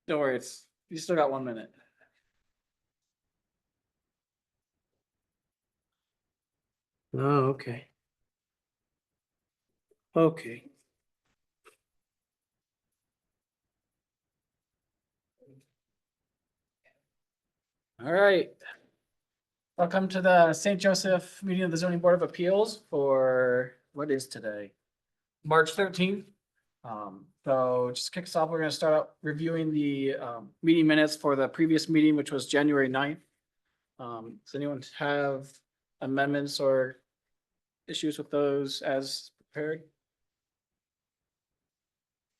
Don't worry, you still got 1 minute. Oh, okay. Okay. All right. Welcome to the St. Joseph meeting of the Zoning Board of Appeals for, what is today? March 13th. So just kicks off, we're gonna start out reviewing the meeting minutes for the previous meeting, which was January 9th. Does anyone have amendments or issues with those as prepared?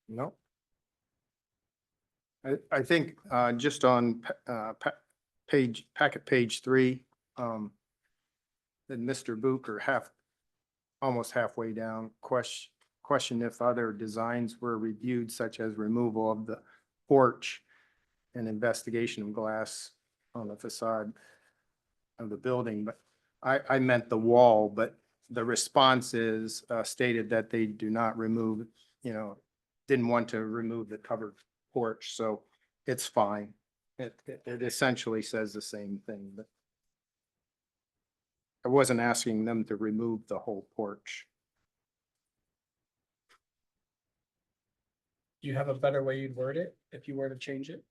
No. I think just on packet page 3, that Mr. Bucher almost halfway down, question if other designs were reviewed, such as removal of the porch and investigation of glass on the facade of the building, but I meant the wall, but the response is stated that they do not remove, didn't want to remove the covered porch, so it's fine. It essentially says the same thing, but I wasn't asking them to remove the whole porch. Do you have a better way you'd word it if you were to change it?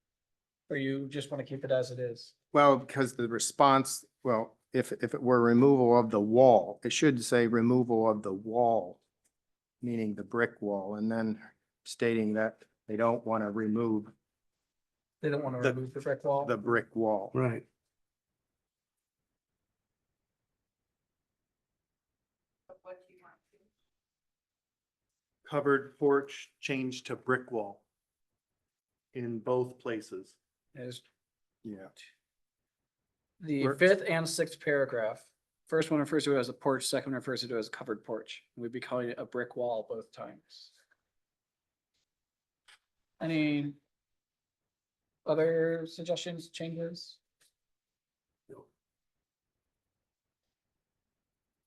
Or you just want to keep it as it is? Well, because the response, well, if it were removal of the wall, it should say removal of the wall, meaning the brick wall, and then stating that they don't want to remove They don't want to The- remove the brick wall? the brick wall. Right. Covered porch changed to brick wall in both places. Is Yeah. the Works. 5th and 6th paragraph. First one refers to it as a porch, second one refers to it as a covered porch. We'd be calling it a brick wall both times. Any other suggestions, changes?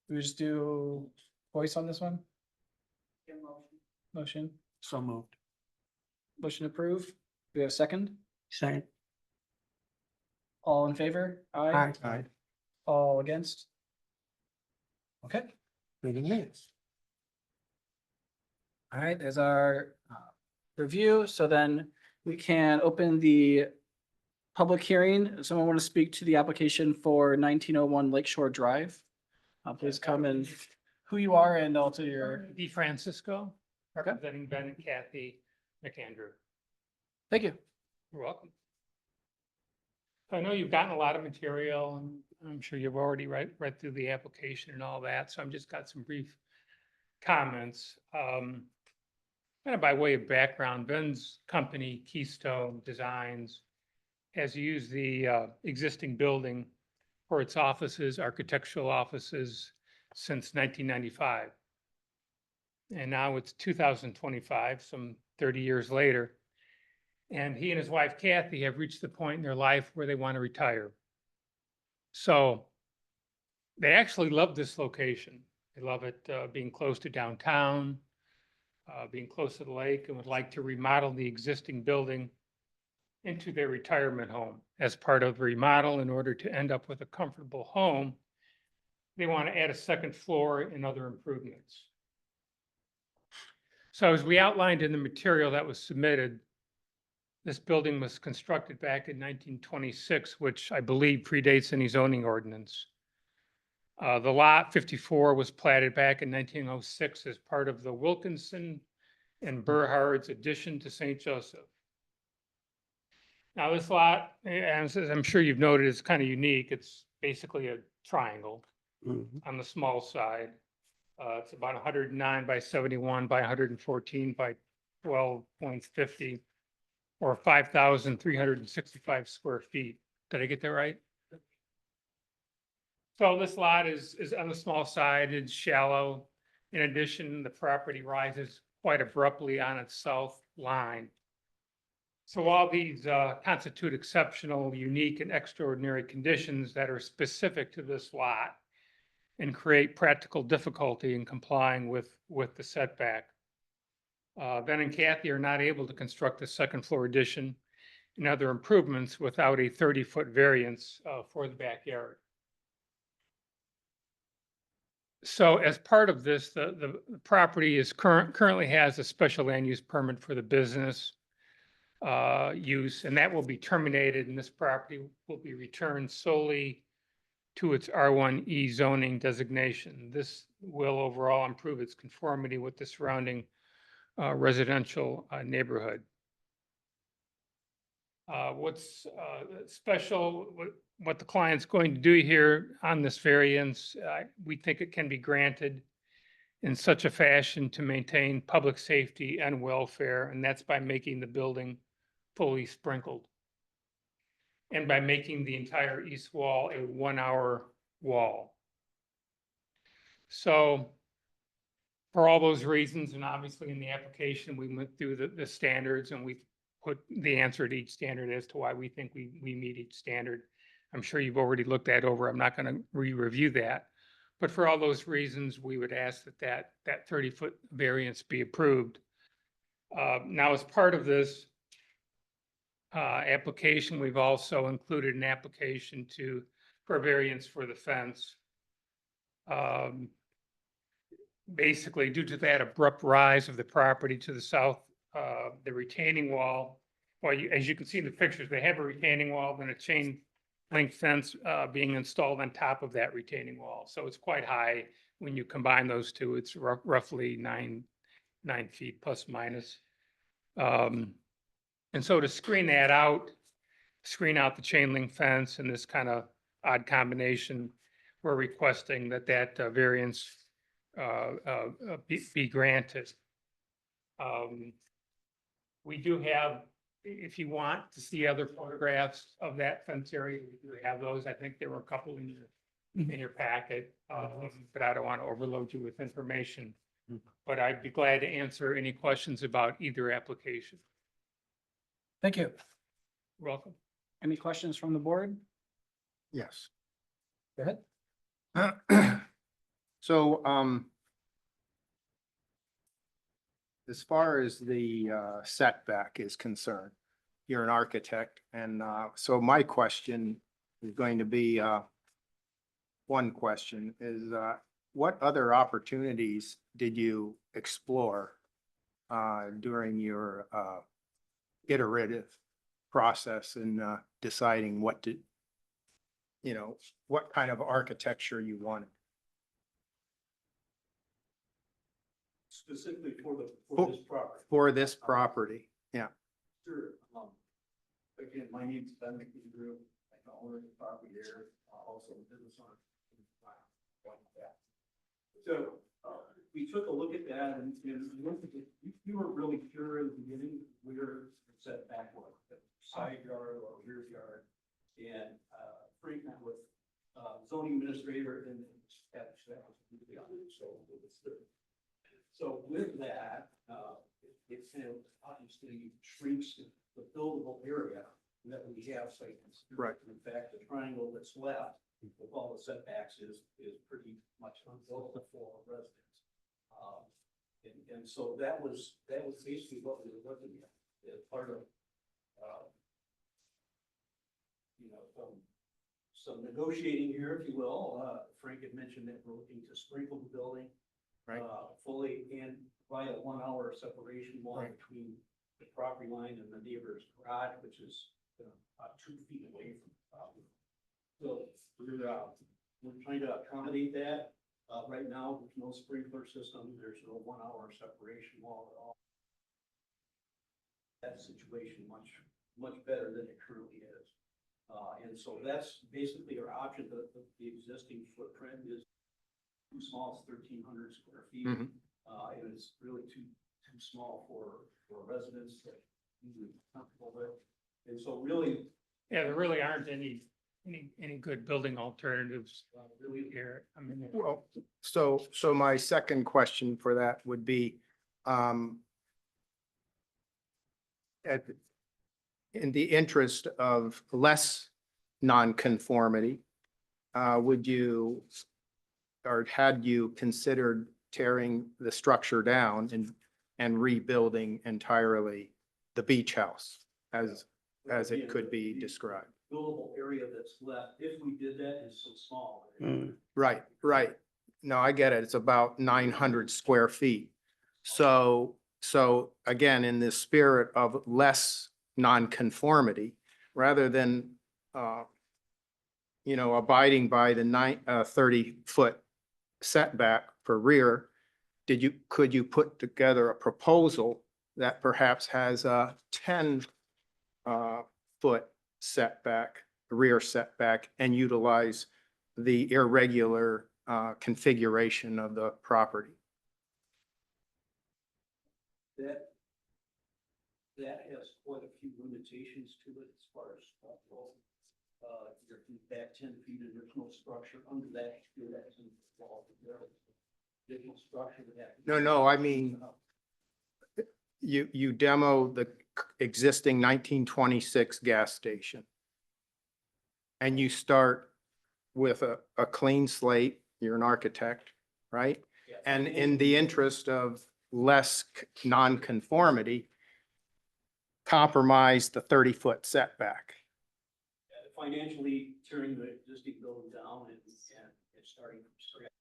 We just do voice on this one? Motion, So moved. motion approved. Do we have a second? Second. All in favor? Aye. Aye. All against? Okay. Meeting minutes. All right, there's our review. So then we can open the public hearing. Someone want to speak to the application for 1901 Lakeshore Drive? Please come and who you are and also your, D. Francisco, okay, representing Ben and Kathy McAndrew. thank you. You're welcome. I know you've gotten a lot of material and I'm sure you've already read through the application and all that, so I've just got some brief comments. Kind of by way of background, Ben's company, Keystone Designs, has used the existing building for its offices, architectural offices, since 1995. And now it's 2025, some 30 years later. And he and his wife Kathy have reached the point in their life where they want to retire. So they actually love this location. They love it being close to downtown, being close to the lake, and would like to remodel the existing building into their retirement home. As part of the remodel, in order to end up with a comfortable home, they want to add a second floor and other improvements. So as we outlined in the material that was submitted, this building was constructed back in 1926, which I believe predates any zoning ordinance. The lot 54 was platted back in 1906 as part of the Wilkinson and Burhard's addition to St. Joseph. Now this lot, as I'm sure you've noted, is kind of unique. It's basically a triangle Mhm. on the small side. It's about 109 by 71 by 114 by 12.50, or 5,365 square feet. Did I get that right? So this lot is on the small side, it's shallow. In addition, the property rises quite abruptly on its south line. So all these constitute exceptional, unique, and extraordinary conditions that are specific to this lot and create practical difficulty in complying with the setback. Ben and Kathy are not able to construct a second floor addition and other improvements without a 30-foot variance for the backyard. So as part of this, the property is currently has a special land use permit for the business use, and that will be terminated, and this property will be returned solely to its R1E zoning designation. This will overall improve its conformity with the surrounding residential neighborhood. What's special, what the client's going to do here on this variance, we think it can be granted in such a fashion to maintain public safety and welfare, and that's by making the building fully sprinkled. And by making the entire east wall a 1-hour wall. So for all those reasons, and obviously in the application, we went through the standards and we put the answer to each standard as to why we think we meet each standard. I'm sure you've already looked that over. I'm not going to re-review that. But for all those reasons, we would ask that 30-foot variance be approved. Now, as part of this application, we've also included an application for variance for the fence. Basically, due to that abrupt rise of the property to the south, the retaining wall, well, as you can see in the pictures, they have a retaining wall and a chain link fence being installed on top of that retaining wall. So it's quite high. When you combine those two, it's roughly 9 feet plus minus. And so to screen that out, screen out the chain link fence and this kind of odd combination, we're requesting that variance be granted. We do have, if you want to see other photographs of that fence area, we do have those. I think there were a couple in your packet, but I don't want to overload you with information. But I'd be glad to answer any questions about either application. Thank you. You're welcome. Any questions from the board? Yes. Go ahead. So, as far as the setback is concerned, you're an architect, and so my question is going to be, one question is, what other opportunities did you explore during your iterative process in deciding what to, what kind of architecture you wanted? Specifically for For- this property. For this property, yeah. Sure. Again, my name's Ben McAndrew. I'm the owner of the property there, also a business owner. So, we took a look at that and we were really sure in the beginning where the setback was, the side yard or rear yard. And, Frank met with, zoning administrator and established that was completely on it, so it was good. So with that, it kind of obviously shrinks the buildable area that we have site. Right. In fact, the triangle that's left with all the setbacks is pretty much unbuildable for residents. And so that was basically what we were looking at as part of, some negotiating here, if you will. Frank had mentioned that we're looking to sprinkle the building. Right. Fully and by a 1-hour separation wall Right. between the property line and the neighbor's garage, which is about 2 feet away from the property. So we're trying to accommodate that. Right now, there's no sprinkler system. There's no 1-hour separation wall at all. That situation much better than it currently is. And so that's basically our option. The existing footprint is too small. It's 1,300 square feet. Mhm. And it's really too small for residents that usually comfortable with. And so really, Yeah, there really aren't any good building alternatives really here. I mean, Well, so my second question for that would be, in the interest of less nonconformity, would you, or had you considered tearing the structure down and and rebuilding entirely the beach house as it could be The described. Buildable area that's left, if we did that, is so small. Mm. Right, right. No, I get it. It's about 900 square feet. So again, in the spirit of less nonconformity, rather than, abiding by the 30-foot setback for rear, could you put together a proposal that perhaps has a 10-foot setback, rear setback, and utilize the irregular configuration of the property? That has quite a few limitations to it as far as, you're back 10 feet and there's no structure under that, that's in the wall. Additional structure would have. No, I mean, you demo the existing 1926 gas station. And you start with a clean slate, you're an architect, right? Yeah. And in the interest of less nonconformity, compromise the 30-foot setback. Financially, tearing the existing building down and starting from scratch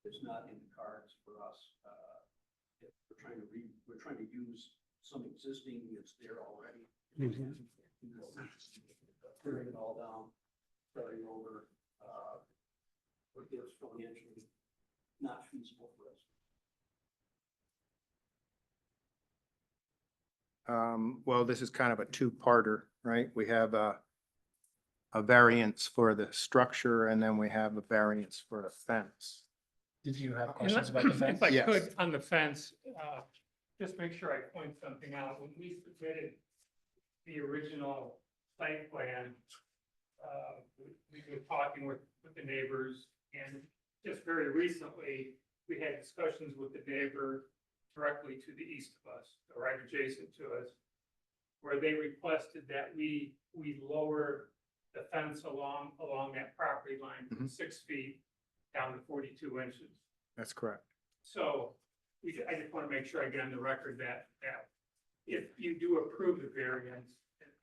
is not in the cards for us. If we're trying to use some existing that's there already. Mhm. Tearing it all down, starting over, it's financially not feasible for us. Well, this is kind of a two-parter, right? We have a variance for the structure, and then we have a variance for the fence. Did you have And questions about the fence? If I Yes. could, on the fence, just make sure I point something out. When we submitted the original site plan, we were talking with the neighbors, and just very recently, we had discussions with the neighbor directly to the east of us, or right adjacent to us, where they requested that we lower the fence along that property line from Mhm. 6 feet down to 42 inches. That's correct. So I just want to make sure I get on the record that if you do approve the variance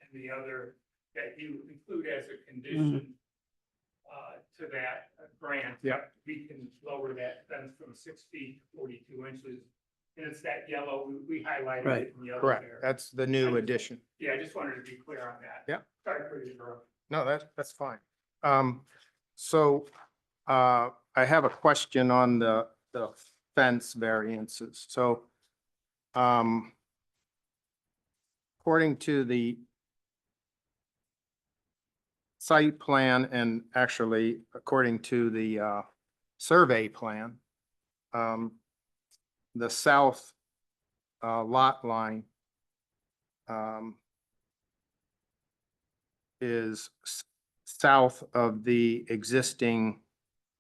and the other, that you include as a condition to that grant. Yep. We can lower that fence from 6 feet to 42 inches. And it's that yellow, we highlighted Right. it in yellow Correct. there. That's the new addition. Yeah, I just wanted to be clear on that. Yep. Sorry for the interruption. No, that's fine. So I have a question on the fence variances. So according to the site plan, and actually according to the survey plan, the south lot line is south of the existing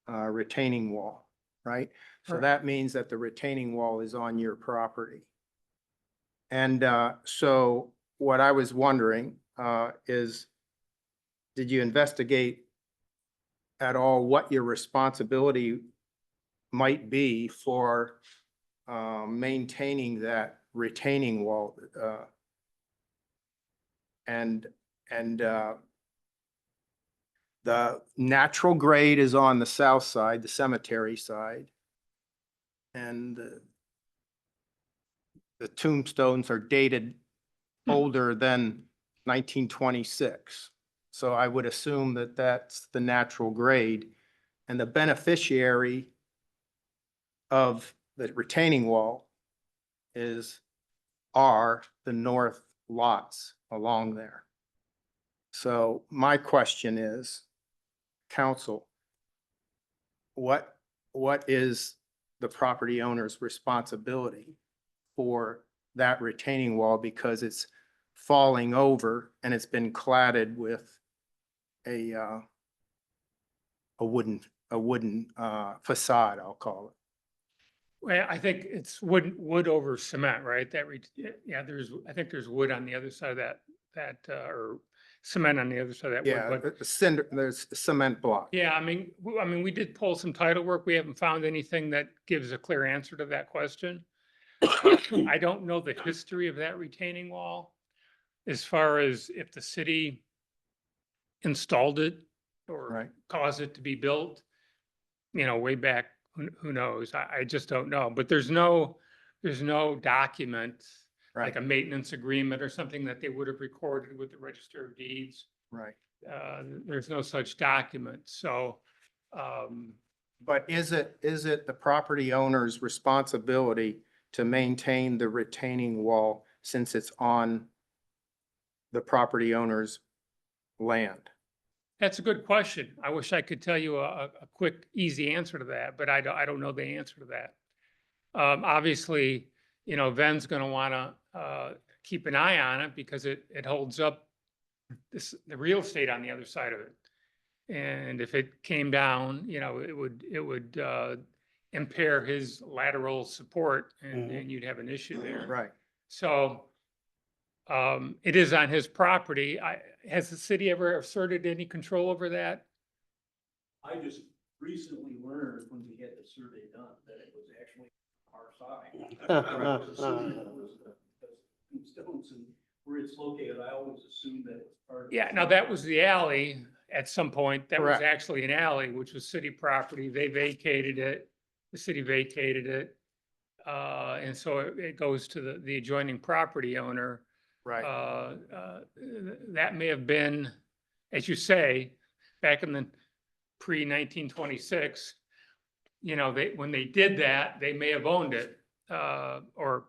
retaining wall, right? So Correct. that means that the retaining wall is on your property. And so what I was wondering is, did you investigate at all what your responsibility might be for maintaining that retaining wall? And the natural grade is on the south side, the cemetery side. And the tombstones are dated older than 1926. So I would assume that that's the natural grade. And the beneficiary of the retaining wall are the north lots along there. So my question is, council, what is the property owner's responsibility for that retaining wall, because it's falling over and it's been cladded with a wooden facade, I'll call it. Well, I think it's wood over cement, right? Yeah, I think there's wood on the other side of that, or cement on the other side of that Yeah, wood, but. the cinder, there's a cement block. Yeah, I mean, we did pull some title work. We haven't found anything that gives a clear answer to that question. I don't know the history of that retaining wall. As far as if the city installed it or Right. caused it to be built, way back, who knows? I just don't know. But there's no document, like Right, a maintenance agreement or something that they would have recorded with the Register of Deeds. right. There's no such document. So, But is it the property owner's responsibility to maintain the retaining wall since it's on the property owner's land? that's a good question. I wish I could tell you a quick, easy answer to that, but I don't know the answer to that. Obviously, Ven's gonna wanna, keep an eye on it because it holds up the real estate on the other side of it. And if it came down, it would, impair his lateral support and you'd have an issue there. Right. So, it is on his property. Has the city ever asserted any control over that? I just recently learned when we had the survey done that it was actually our side. I was assuming it was the Stones and where it's located, I always assumed that it was part of. Yeah, now that was the alley at some point. That was Correct. actually an alley, which was city property. They vacated it. The city vacated it. And so it goes to the adjoining property owner. Right, That may have been, as you say, back in the pre-1926, when they did that, they may have owned it, or,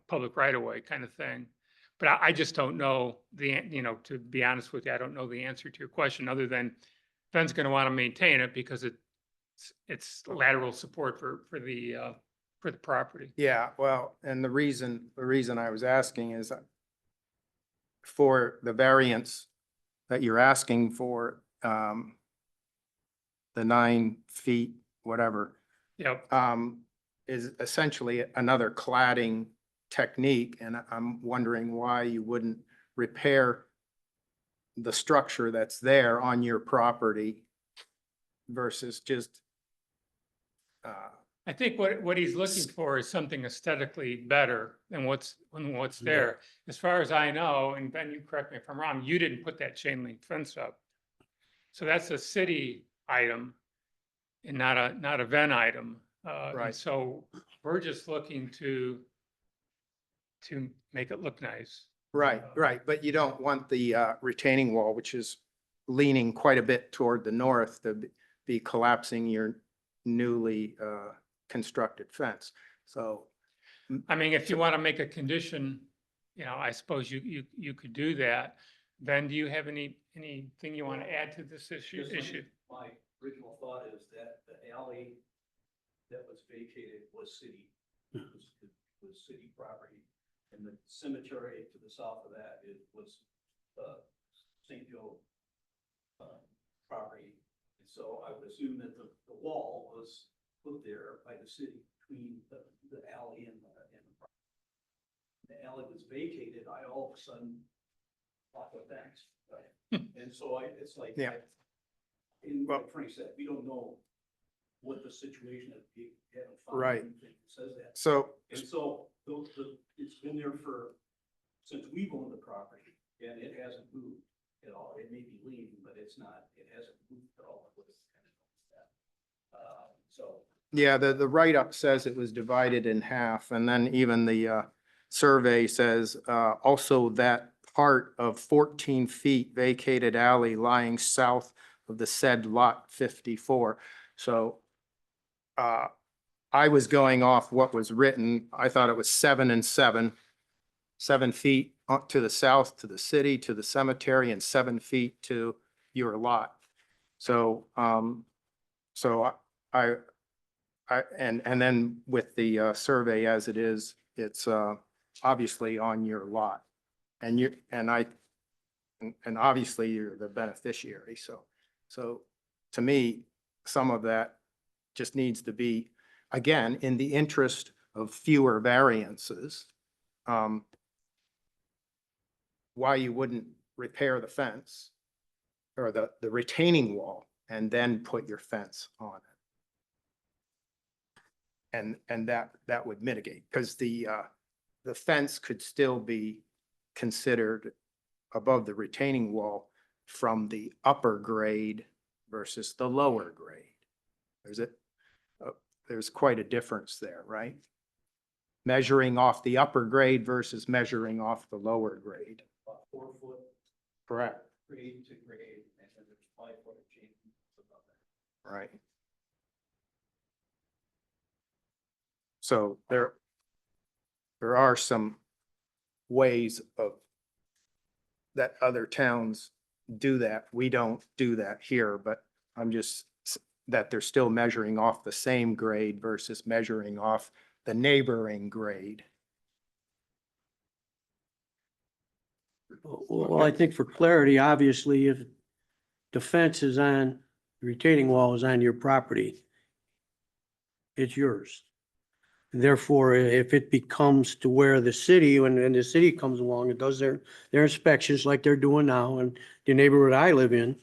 public right of way kind of thing. But I just don't know to be honest with you, I don't know the answer to your question, other than Ben's gonna want to maintain it because it's lateral support for the property. yeah, well, and the reason I was asking is for the variance that you're asking for, the 9 feet, whatever, Yep. is essentially another cladding technique, and I'm wondering why you wouldn't repair the structure that's there on your property versus just, I think what he's looking for is something aesthetically better than what's there. As far as I know, and Ben, you correct me if I'm wrong, you didn't put that chain link fence up. So that's a city item and not a Ven item. And Right. so we're just looking to make it look nice. right, but you don't want the retaining wall, which is leaning quite a bit toward the north, to be collapsing your newly constructed fence. So, I mean, if you want to make a condition, I suppose you could do that. Ben, do you have anything you want to add to this issue? My original thought is that the alley that was vacated was city, was city property. And the cemetery to the south of that was St. Joe property. And so I would assume that the wall was put there by the city between the alley and the property. The alley was vacated, I all of a sudden thought, well, thanks. And so it's like. Yeah. In Well- what Frank said, we don't know what the situation is. We haven't found Right. anything that says that. so, And so it's been there since we've owned the property and it hasn't moved at all. It may be leaning, but it hasn't moved at all. So. yeah, the write-up says it was divided in half, and then even the survey says also that part of 14 feet vacated alley lying south of the said lot 54. So I was going off what was written. I thought it was 7 and 7. 7 feet to the south, to the city, to the cemetery, and 7 feet to your lot. So, and then with the survey as it is, it's obviously on your lot. And obviously you're the beneficiary. So to me, some of that just needs to be, again, in the interest of fewer variances. Why you wouldn't repair the fence or the retaining wall and then put your fence on it. And that would mitigate, because the the fence could still be considered above the retaining wall from the upper grade versus the lower grade. There's quite a difference there, right? Measuring off the upper grade versus measuring off the lower grade. About 4 foot Correct. grade to grade, and then there's 5 foot change above that. Right. So there are some ways of that other towns do that. We don't do that here, but I'm just that they're still measuring off the same grade versus measuring off the neighboring grade. Well, I think for clarity, obviously, if the fence is on, the retaining wall is on your property, it's yours. Therefore, if it becomes to where the city, when the city comes along and does their inspections like they're doing now, and the neighborhood I live in,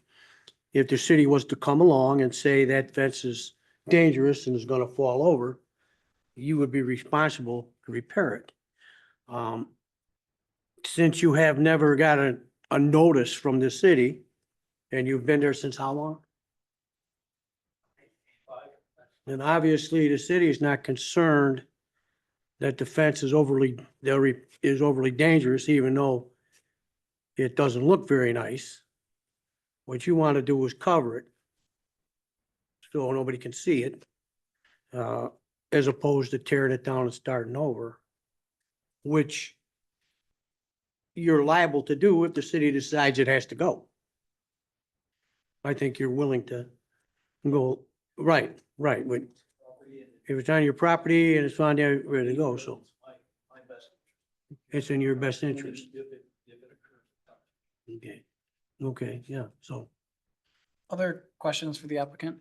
if the city was to come along and say that fence is dangerous and is gonna fall over, you would be responsible to repair it. Since you have never got a notice from the city, and you've been there since how long? And obviously, the city is not concerned that the fence is overly dangerous, even though it doesn't look very nice. What you want to do is cover it so nobody can see it, as opposed to tearing it down and starting over, which you're liable to do if the city decides it has to go. I think you're willing to go, right. When, if it's on your property and it's on there, ready to go, so My best. it's in your best interest. If it occurs. Okay, yeah, so. Other questions for the applicant?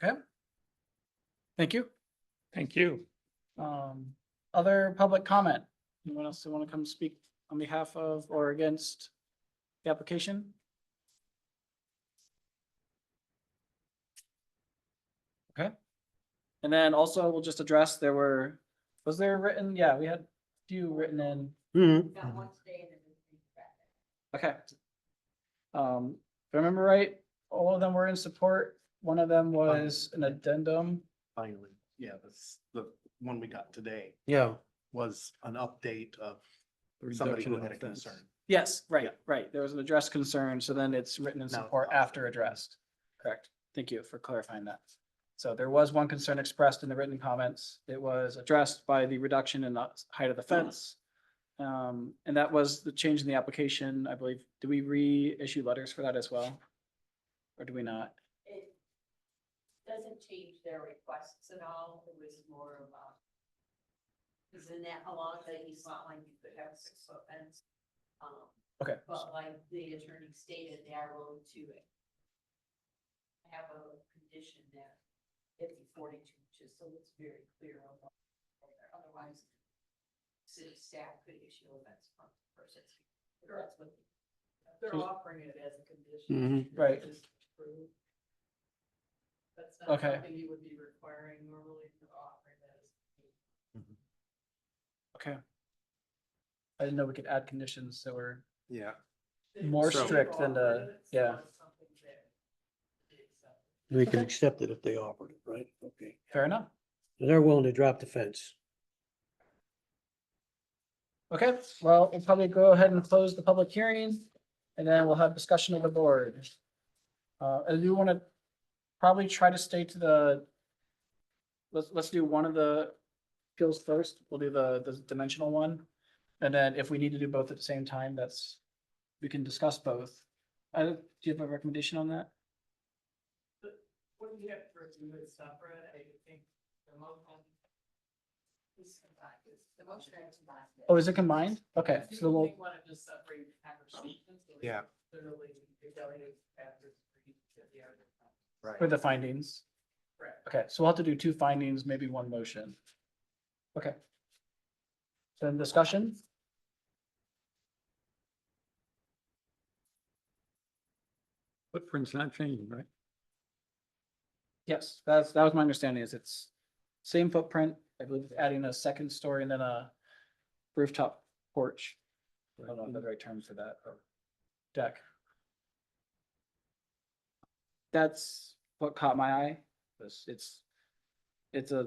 Okay. Thank you. Thank you. Other public comment? Anyone else who want to come speak on behalf of or against the application? Okay. And then also we'll just address, was there written, yeah, we had a few written in. Mhm. Okay. If I remember right, all of them were in support. One of them was an addendum. Finally, yeah, that's the one we got today Yeah, was an update of somebody who had a concern. Yes, right. There was an addressed concern, so then it's written in Now- support after addressed. Correct. Thank you for clarifying that. So there was one concern expressed in the written comments. It was addressed by the reduction in the height of the fence. And that was the change in the application, I believe. Do we reissue letters for that as well? Or do we not? It doesn't change their requests at all. It was more of a. Because in that along the east lot line, you could have a 6 foot fence. Okay. But like the attorney stated, they are willing to have a condition that it be 42 inches, so it's very clear about. Otherwise, city staff could issue a fence from the person. That's what. They're offering it as a condition. Right. Just approved. That's not Okay. something you would be requiring normally for offering that as. Okay. I didn't know we could add conditions that were Yeah. more So- strict than yeah, we can accept it if they offered it, right? Okay. fair enough. They're willing to drop the fence. Okay, well, we'll probably go ahead and close the public hearing and then we'll have discussion of the board. I do want to probably try to stay to let's do one of the appeals first. We'll do the dimensional one. And then if we need to do both at the same time, we can discuss both. Do you have a recommendation on that? When you have to review it separate, I think the motion. The motion is combined. Oh, is it combined? Okay, You so we'll, may want to just separate conversations. so Yeah. Clearly, the delegate after the other. Right. for the findings. Correct. Okay, so we'll have to do 2 findings, maybe 1 motion. Okay. Then discussion? Footprint's not changing, right? Yes, that was my understanding is it's same footprint. I believe it's adding a second story and then a rooftop porch. I don't know if that's the right term for that, or deck. That's what caught my eye. It's a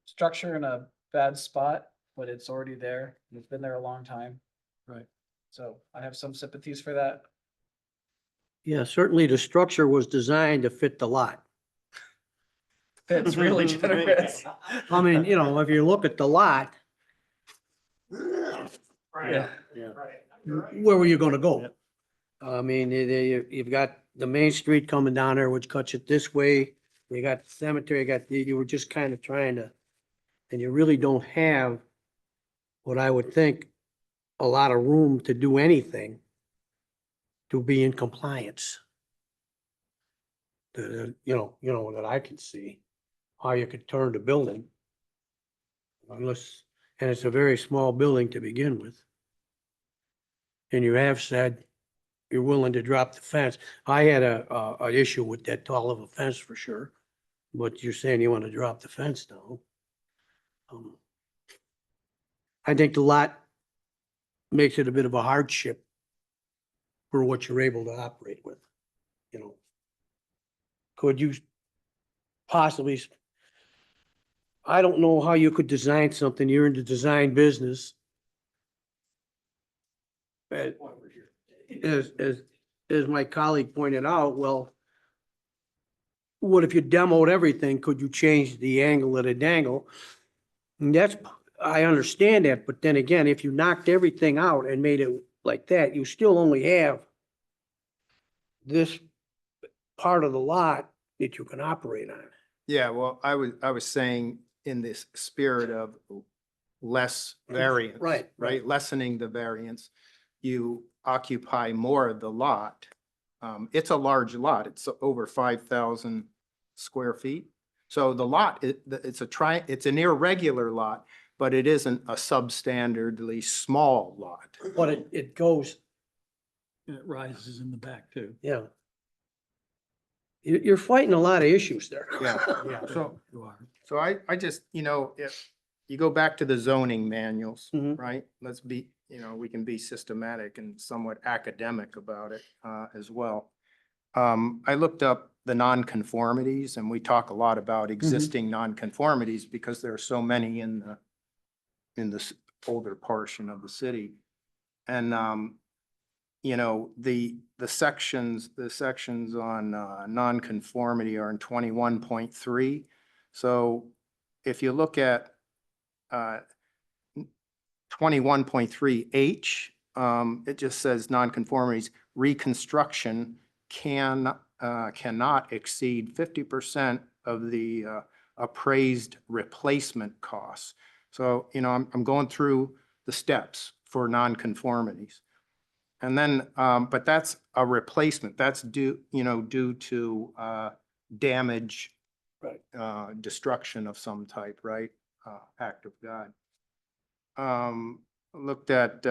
structure in a bad spot, but it's already there. It's been there a long time. Right. So I have some sympathies for that. Yeah, certainly the structure was designed to fit the lot. It's really generous. I mean, you know, if you look at the lot, Yeah. Yeah. where were you gonna go? I mean, you've got the main street coming down there, which cuts it this way. You got the cemetery, you were just kind of trying to, and you really don't have what I would think, a lot of room to do anything to be in compliance. You know, that I can see, how you could turn the building. Unless, and it's a very small building to begin with. And you have said you're willing to drop the fence. I had a issue with that tall of a fence for sure. But you're saying you want to drop the fence now. I think the lot makes it a bit of a hardship for what you're able to operate with, you know. Could you possibly, I don't know how you could design something, you're in the design business. As my colleague pointed out, well, what if you demoed everything? Could you change the angle of the dangle? And that's, I understand that, but then again, if you knocked everything out and made it like that, you still only have this part of the lot that you can operate on. Yeah, well, I was saying in this spirit of less variance. Right, right. Right, lessening the variance, you occupy more of the lot. It's a large lot. It's over 5,000 square feet. So the lot, it's an irregular lot, but it isn't a substandardly small lot. But it goes, And it rises in the back too. yeah. You're fighting a lot of issues there. Yeah, yeah. So, You are. so I just, you know, if you go back to the zoning manuals, Mhm. right? Let's be, you know, we can be systematic and somewhat academic about it as well. I looked up the nonconformities and we talk a lot about existing nonconformities because there are so many in this older portion of the city. And, you know, the sections on nonconformity are in 21.3. So if you look at 21.3H, it just says nonconformities, reconstruction cannot exceed 50% of the appraised replacement costs. So, you know, I'm going through the steps for nonconformities. And then, but that's a replacement. That's due to damage, Right. destruction of some type, right? Act of God. Looked at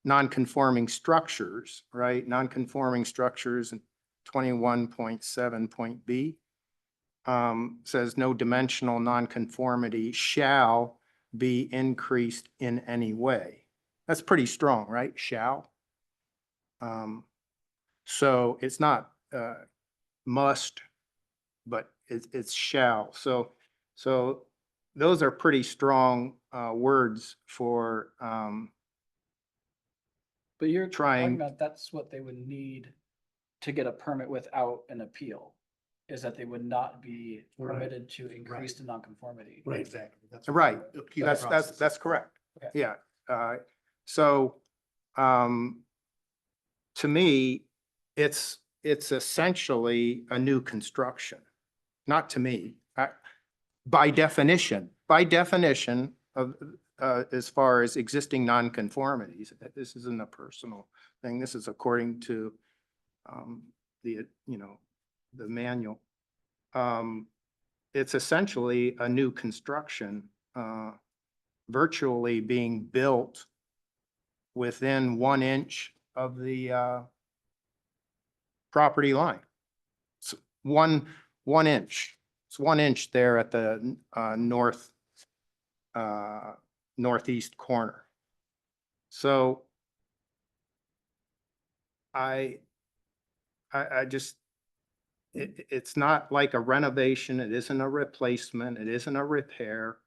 non-conforming structures, right? Non-conforming structures in 21.7.b says no dimensional nonconformity shall be increased in any way. That's pretty strong, right? Shall. So it's not must, but it's shall. So those are pretty strong words for But you're Trying- talking about that's what they would need to get a permit without an appeal, is that they would not be Right. permitted to increase the nonconformity. Right. Exactly. That's Right. the key That's process. correct. Okay. Yeah. So to me, it's essentially a new construction. Not to me. By definition of as far as existing nonconformities, this isn't a personal thing. This is according to the manual. It's essentially a new construction, virtually being built within 1 inch of the property line. It's 1 inch. It's 1 inch there at the northeast corner. So I just, it's not like a renovation. It isn't a replacement. It isn't a repair.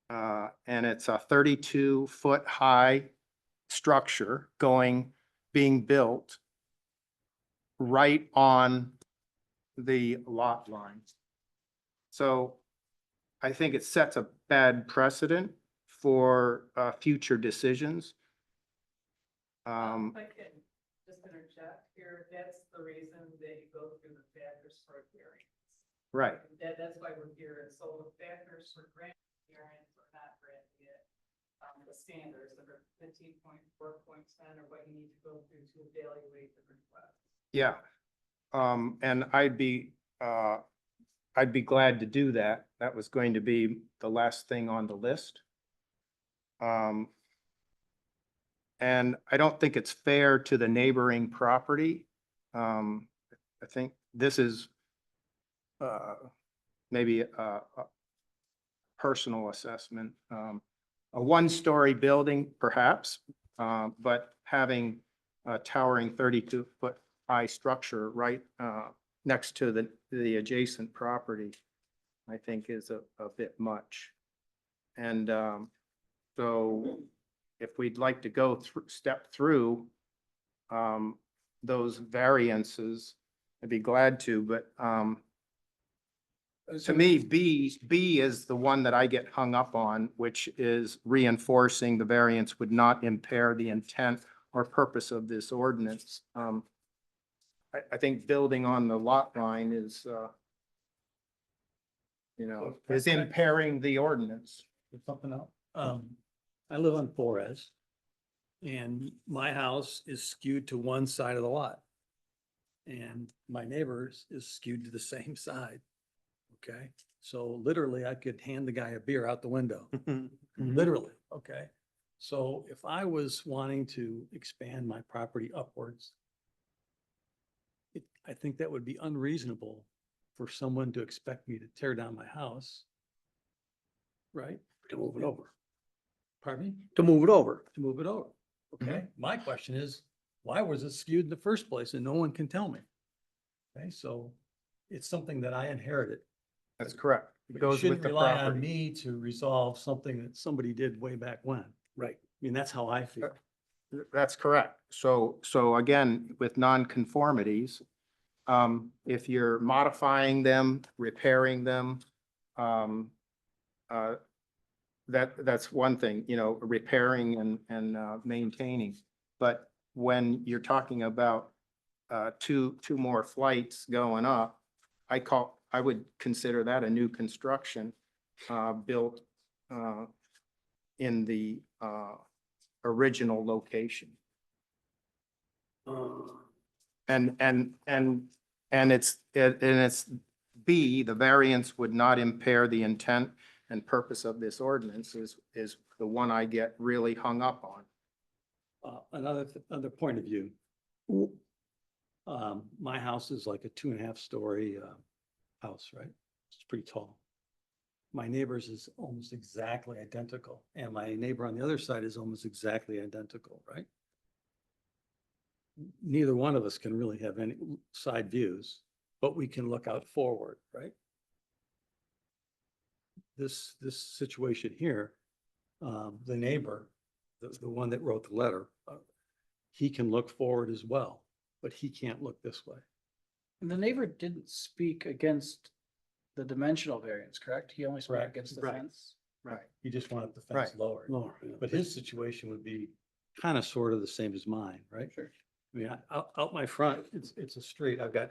And it's a 32-foot high structure being built right on the lot line. So I think it sets a bad precedent for future decisions. If I can just interject here, that's the reason that you go through the factors for a variance. Right. That's why we're here, and so the factors for granting variance or not granting it, the standards, number 15.4.10, or what you need to go through to evaluate the request. Yeah. And I'd be glad to do that. That was going to be the last thing on the list. And I don't think it's fair to the neighboring property. I think this is maybe a personal assessment. A 1-story building perhaps, but having a towering 32-foot high structure right next to the adjacent property, I think is a bit much. And so if we'd like to go step through those variances, I'd be glad to, but to me, B is the one that I get hung up on, which is reinforcing the variance would not impair the intent or purpose of this ordinance. I think building on the lot line is, is impairing the ordinance. Something else. I live on Flores. And my house is skewed to one side of the lot. And my neighbor's is skewed to the same side. Okay, so literally I could hand the guy a beer out the window. Literally, okay? So if I was wanting to expand my property upwards, I think that would be unreasonable for someone to expect me to tear down my house. Right? To move it over. Pardon me? To move it over. To move it over. Okay, my question is, why was it skewed in the first place? And no one can tell me. Okay, so it's something that I inherited. That's correct. It But you goes with shouldn't the rely on property. me to resolve something that somebody did way back when. Right. I mean, that's how I feel. That's correct. So again, with nonconformities, if you're modifying them, repairing them, that's one thing, repairing and maintaining. But when you're talking about two more flights going up, I would consider that a new construction built in the original location. And it's B, the variance would not impair the intent and purpose of this ordinance is the one I get really hung up on. Another point of view. My house is like a 2.5-story house, right? It's pretty tall. My neighbor's is almost exactly identical, and my neighbor on the other side is almost exactly identical, right? Neither one of us can really have any side views, but we can look out forward, right? This situation here, the neighbor, the one that wrote the letter, he can look forward as well, but he can't look this way. And the neighbor didn't speak against the dimensional variance, correct? He only spoke Right, against the right. fence. Right. He just wanted the fence Right. lowered. Lower, yeah. But his situation would be kind of sort of the same as mine, right? Sure. I mean, out my front, it's a street. I've got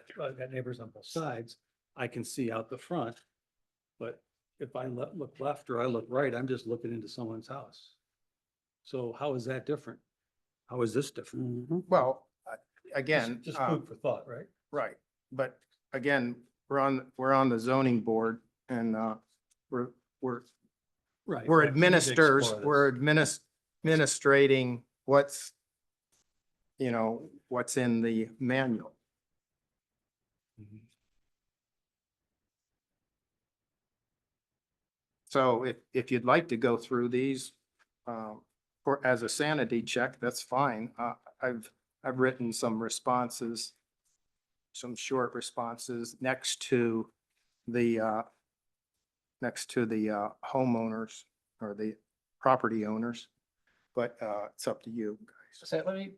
neighbors on both sides. I can see out the front. But if I look left or I look right, I'm just looking into someone's house. So how is that different? How is this different? Mhm. Well, again. Just food for thought, right? Right, but again, we're on the zoning board and we're Right. we're but we need to administers, explore this. we're administrating what's in the manual. So if you'd like to go through these, for, as a sanity check, that's fine. I've written some responses, some short responses next to the, homeowners or the property owners. But, it's up to you guys. So let me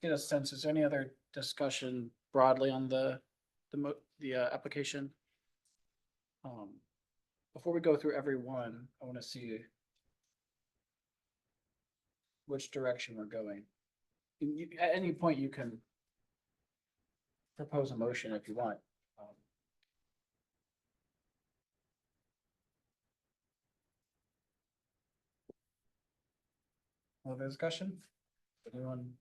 get a sense, is there any other discussion broadly on the application? Before we go through every one, I want to see which direction we're going. At any point, you can propose a motion if you want. Other discussion? Anyone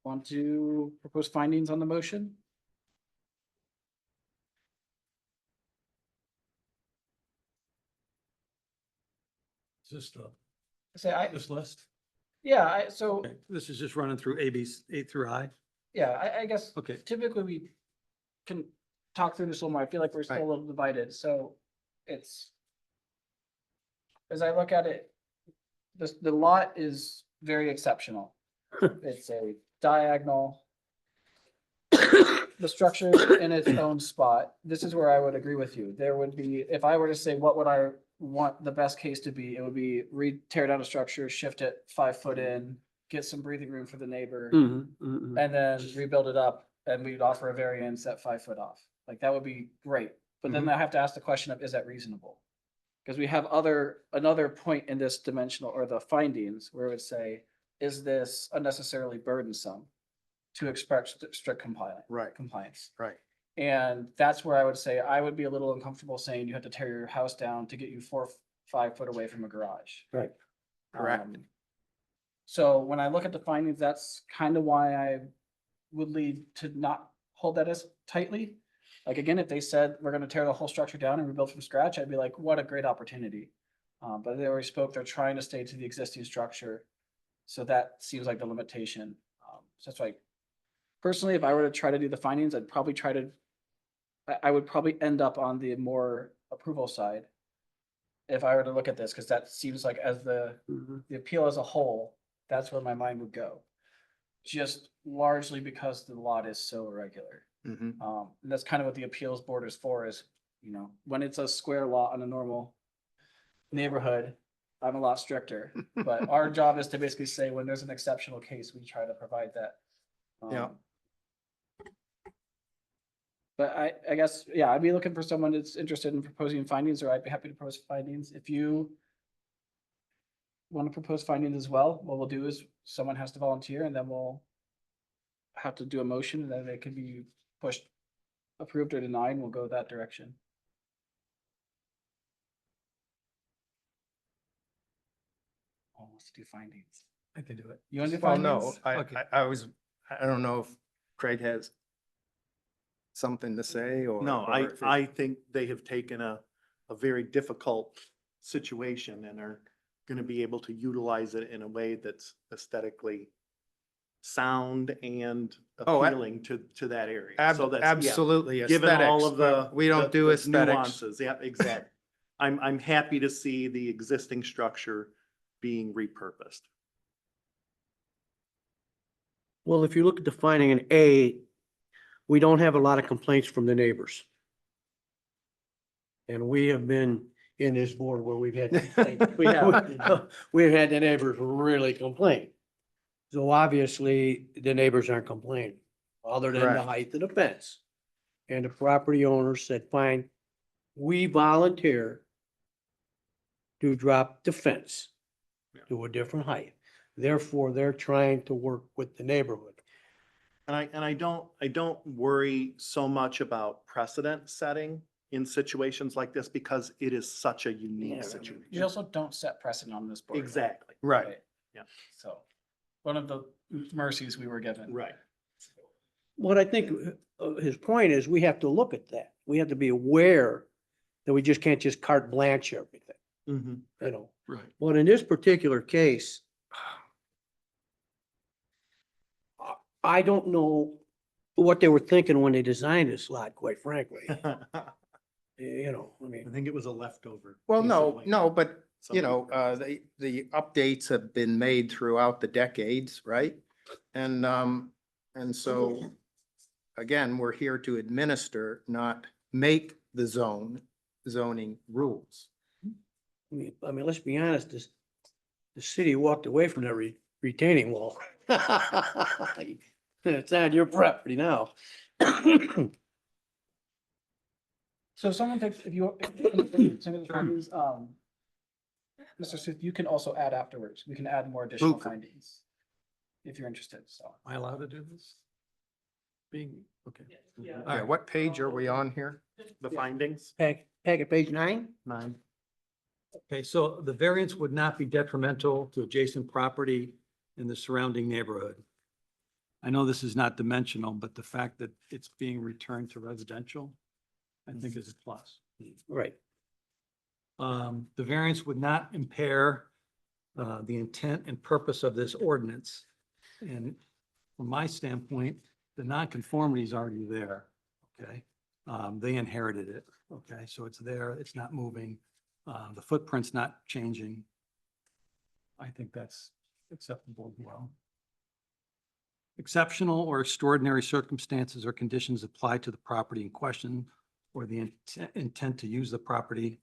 want to propose findings on the motion? Just, This list? yeah, so, Okay, this is just running through A, B, A through I? yeah, I guess Okay. typically we can talk through this a little more. I feel like we're still Right. a little divided, so it's. As I look at it, the lot is very exceptional. It's a diagonal. The structure in its own spot. This is where I would agree with you. There would be, if I were to say, what would I want the best case to be, it would be tear down a structure, shift it 5 foot in, get some breathing room for the neighbor, and then rebuild it up, and we'd offer a variance at 5 foot off. Like, that would be great. But then I have to ask the question of, is that reasonable? Because we have another point in this dimensional or the findings where it would say, is this unnecessarily burdensome to expect strict compliance? Right. And that's where I would say, I would be a little uncomfortable saying you have to tear your house down to get you 4 or 5 foot away from a garage. Right. Correct. So when I look at the findings, that's kind of why I would lead to not hold that as tightly. Like, again, if they said, we're gonna tear the whole structure down and rebuild from scratch, I'd be like, what a great opportunity. But they already spoke, they're trying to stay to the existing structure. So that seems like the limitation. So that's why, personally, if I were to try to do the findings, I'd probably I would probably end up on the more approval side. If I were to look at this, because that seems like as the appeal as a whole, that's where my mind would go. Just largely because the lot is so irregular. Mhm. And that's kind of what the appeals board is for, is, when it's a square lot on a normal neighborhood, I'm a lot stricter. But our job is to basically say, when there's an exceptional case, we try to provide that. Yeah. But I guess, yeah, I'd be looking for someone that's interested in proposing findings, or I'd be happy to propose findings. If you want to propose findings as well, what we'll do is someone has to volunteer, and then we'll have to do a motion, and then it can be pushed, approved or denied, and we'll go that direction. Oh, wants to do findings. I can do it. You want to do Well, findings? no, Okay. I don't know if Craig has something to say or. No, or if it- I think they have taken a very difficult situation and are going to be able to utilize it in a way that's aesthetically sound and Oh, appealing to that area. So that's, yeah, Absolutely. given all aesthetics, of the. but we don't do the aesthetics. Nuances, yeah, exactly. I'm happy to see the existing structure being repurposed. Well, if you look at the finding in A, we don't have a lot of complaints from the neighbors. And we have been in this board where we've had. complaints. We have. We've had the neighbors really complain. So obviously, the neighbors aren't complaining, other than the Correct. height of the fence. And the property owner said, fine, we volunteer to drop the fence to a different height. Therefore, they're trying to work with the neighborhood. And I don't worry so much about precedent setting in situations like this because it is such a Yeah, I unique mean, situation. You also don't set precedent on this board. Exactly, Right. Yeah. So, one of the mercies we were given. right. What I think his point is, we have to look at that. We have to be aware that we just can't just carte blanche everything, Mm-hmm. you know? Right. But in this particular case, I don't know what they were thinking when they designed this lot, quite frankly. You know, I I mean, think it was a leftover. Well, piece no, of land. no, but you Somebody know, forgot. the updates have been made throughout the decades, right? And so, again, we're here to administer, not make the zoning rules. I mean, let's be honest, the city walked away from that retaining wall. It's on your property now. So if someone takes, if you, some of the findings, Mr. Smith, you can also add afterwards. We can add more additional Okay. findings. If you're interested, so. Am I allowed to do this? Being, okay. Yeah. All Yeah, right. what page are we on here? The findings? Packet page 9? 9. Okay, so the variance would not be detrimental to adjacent property in the surrounding neighborhood. I know this is not dimensional, but the fact that it's being returned to residential, I think is a plus. Right. The variance would not impair the intent and purpose of this ordinance. And from my standpoint, the nonconformity is already there, okay? They inherited it, okay? So it's there, it's not moving. The footprint's not changing. I think that's acceptable as well. Exceptional or extraordinary circumstances or conditions apply to the property in question or the intent to use the property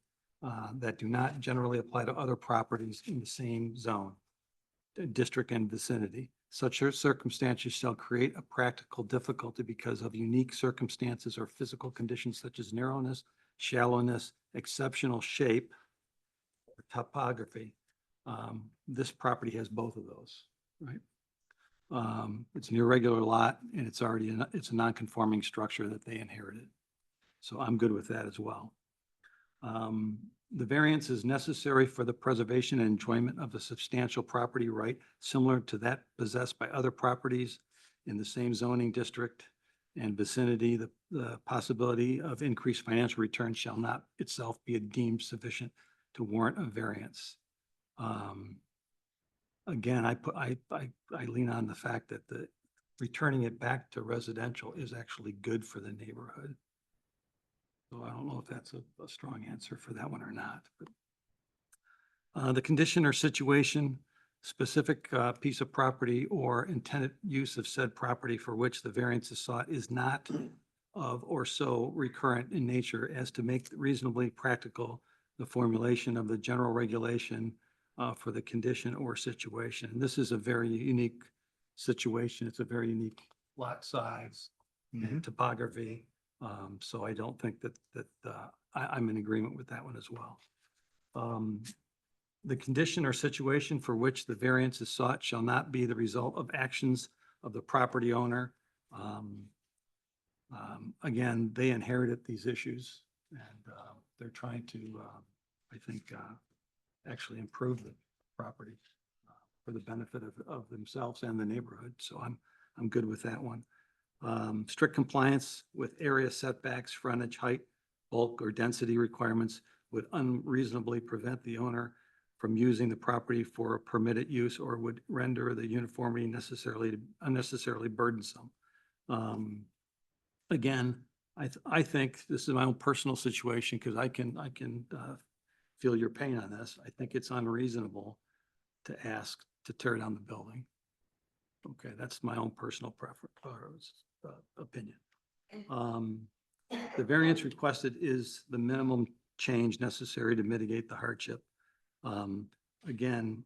that do not generally apply to other properties in the same zone, district and vicinity. Such circumstances shall create a practical difficulty because of unique circumstances or physical conditions such as narrowness, shallowness, exceptional shape, or topography. This property has both of those, right? It's an irregular lot and it's already, it's a non-conforming structure that they inherited. So I'm good with that as well. The variance is necessary for the preservation and enjoyment of the substantial property right similar to that possessed by other properties in the same zoning district and vicinity. The possibility of increased financial return shall not itself be deemed sufficient to warrant a variance. Again, I lean on the fact that the returning it back to residential is actually good for the neighborhood. So I don't know if that's a strong answer for that one or not. But the condition or situation, specific piece of property or intended use of said property for which the variance is sought is not of or so recurrent in nature as to make reasonably practical the formulation of the general regulation for the condition or situation. And this is a very unique situation. It's a very unique lot size and topography. So I don't think that I'm in agreement with that one as well. The condition or situation for which the variance is sought shall not be the result of actions of the property owner. Again, they inherited these issues and they're trying to, I think, actually improve the property for the benefit of themselves and the neighborhood. So I'm good with that one. Strict compliance with area setbacks, frontage, height, bulk, or density requirements would unreasonably prevent the owner from using the property for a permitted use or would render the uniformity unnecessarily burdensome. Again, I think this is my own personal situation because I can feel your pain on this. I think it's unreasonable to ask to tear down the building. Okay, that's my own personal preference, opinion. The variance requested is the minimum change necessary to mitigate the hardship. Again,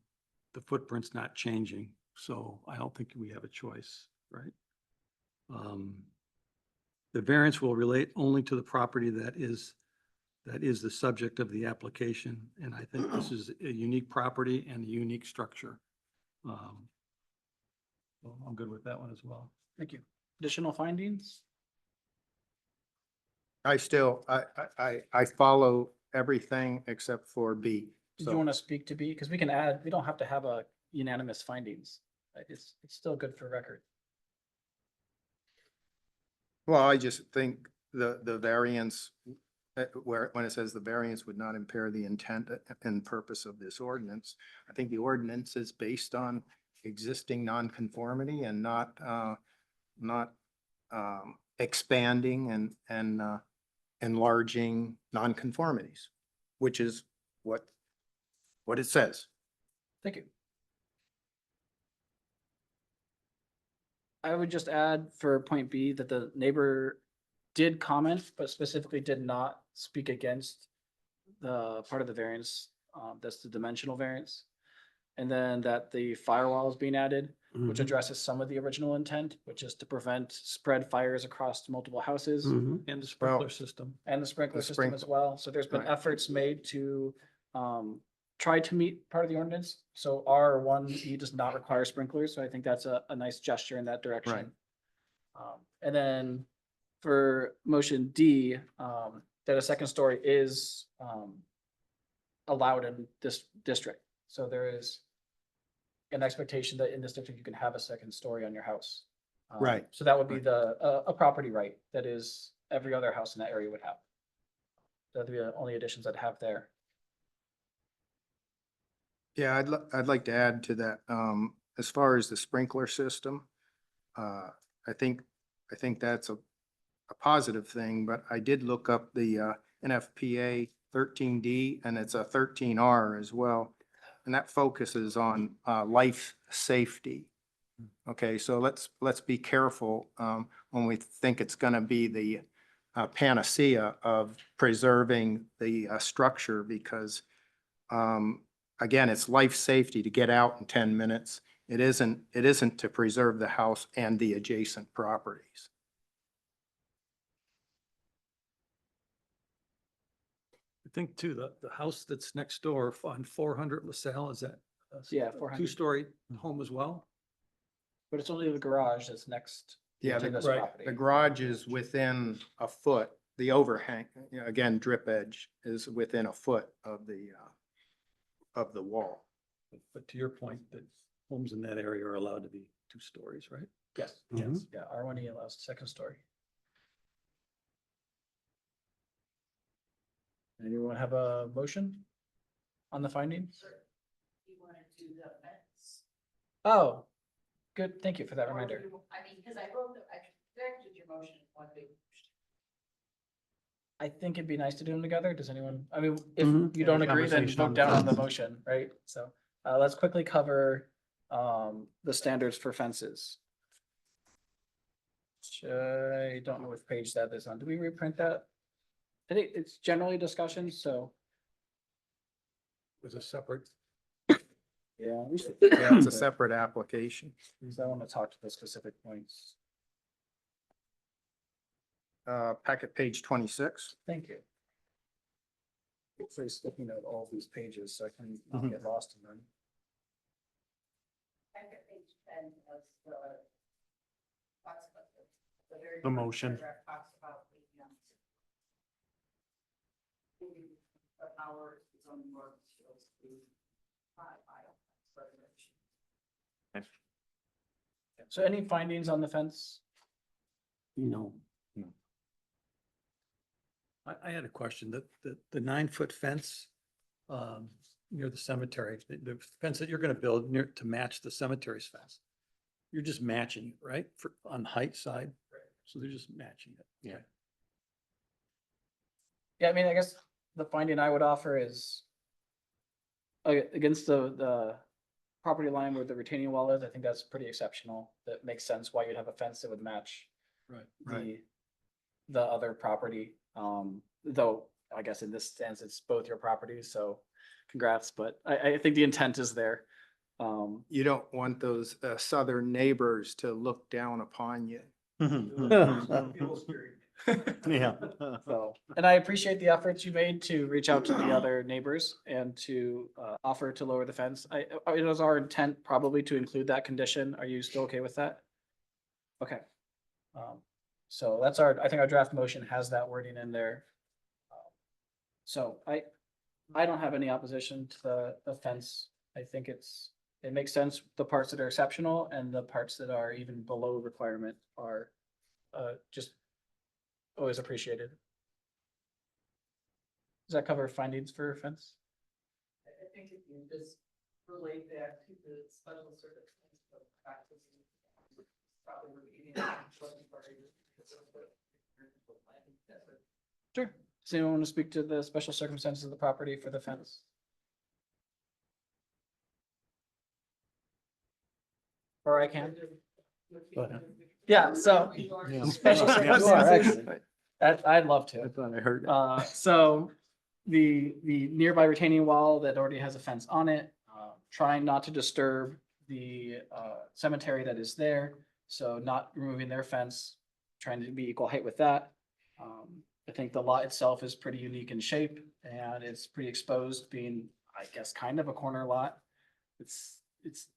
the footprint's not changing, so I don't think we have a choice, right? The variance will relate only to the property that is the subject of the application, and I think this is a unique property and a unique structure. So I'm good with that one as well. Thank you. Additional findings? I still, I follow everything except for B. Did you So, want to speak to B? Because we can add, we don't have to have a unanimous findings. It's still good for record. well, I just think the variance, when it says the variance would not impair the intent and purpose of this ordinance, I think the ordinance is based on existing nonconformity and not expanding and enlarging nonconformities, which is what it says. Thank you. I would just add for point B that the neighbor did comment, but specifically did not speak against the part of the variance, that's the dimensional variance. And then that the firewall is being added, which Mhm. addresses some of the original intent, which is to prevent spread fires across multiple houses Mhm. And the sprinkler system. and the sprinkler The system as well. So there's been Right. efforts made to try to meet part of the ordinance. So R1E does not require sprinklers, so I think that's a nice gesture in that direction. Right. And then for motion D, that a second story is allowed in this district. So there is an expectation that in this district, you can have a second story on your house. Right. So that would be a property right that is every other house in that area would have. That'd be the only additions I'd have there. Yeah, I'd like to add to that, as far as the sprinkler system, I think that's a positive thing, but I did look up the, NFPA 13D and it's a 13R as well. And that focuses on, life safety. Okay, so let's be careful, when we think it's gonna be the, panacea of preserving the, structure because, again, it's life safety to get out in 10 minutes. It isn't to preserve the house and the adjacent properties. I think too, the house that's next door on 400 LaSalle, is that? Yeah, 400. Two-story home as well? But it's only the garage that's next. Yeah, to the, this right, property. the garage is within a foot, the overhang, you know, again, drip edge is within a foot of the wall. But to your point, that homes in that area are allowed to be 2 stories, right? Yes, Mhm. yes, yeah, R1E allows second story. Anyone have a motion on the findings? You wanna do the fence? Oh, good, thank you for that Or reminder. I mean, cause I directed your motion in one big. I think it'd be nice to do them together. Does anyone, I mean, if Mhm. you don't Have a agree, then conversation on vote the down on the fence. motion, right? So, let's quickly cover, the standards for fences. Which I don't know which page that is on. Do we reprint that? I think it's generally discussion, so, It was a separate. yeah. we should- Yeah, it's a separate application. Because I want to talk to the specific points. Packet page 26. Thank you. Please looking at all these pages so I can not get lost in them. Second page 10 of the. talks about the very The first motion. paragraph talks about the power zoning board shows the modify regulation. So any findings on the fence? No. I had a question, the 9-foot fence near the cemetery, the fence that you're gonna build near to match the cemetery's fence. You're just matching it, right? For, on the height side? So they're just matching it. Yeah. Yeah, I mean, I guess the finding I would offer is against the property line where the retaining wall is, I think that's pretty exceptional. That makes sense why you'd have a fence that would match Right. the other property. Though I guess in this sense, it's both your properties, so congrats, but I think the intent is there. You don't want those southern neighbors to look down upon you. Yeah. So, and I appreciate the efforts you made to reach out to the other neighbors and to offer to lower the fence. It was our intent probably to include that condition. Are you still okay with that? Okay. So that's I think our draft motion has that wording in there. So I don't have any opposition to the fence. I think it makes sense. The parts that are exceptional and the parts that are even below requirement are just always appreciated. Does that cover findings for fence? I think if you just relate that to the special circumstances of practice. probably repeating it. Sure. Does anyone want to speak to the special circumstances of the property for the fence? Or I can? Go ahead. Yeah, so. Special You are, circumstances, actually. I'd love to. thought I heard. So the nearby retaining wall that already has a fence on it, trying not to disturb the cemetery that is there. So not removing their fence, trying to be equal height with that. I think the lot itself is pretty unique in shape and it's pretty exposed, being, I guess, kind of a corner lot. It's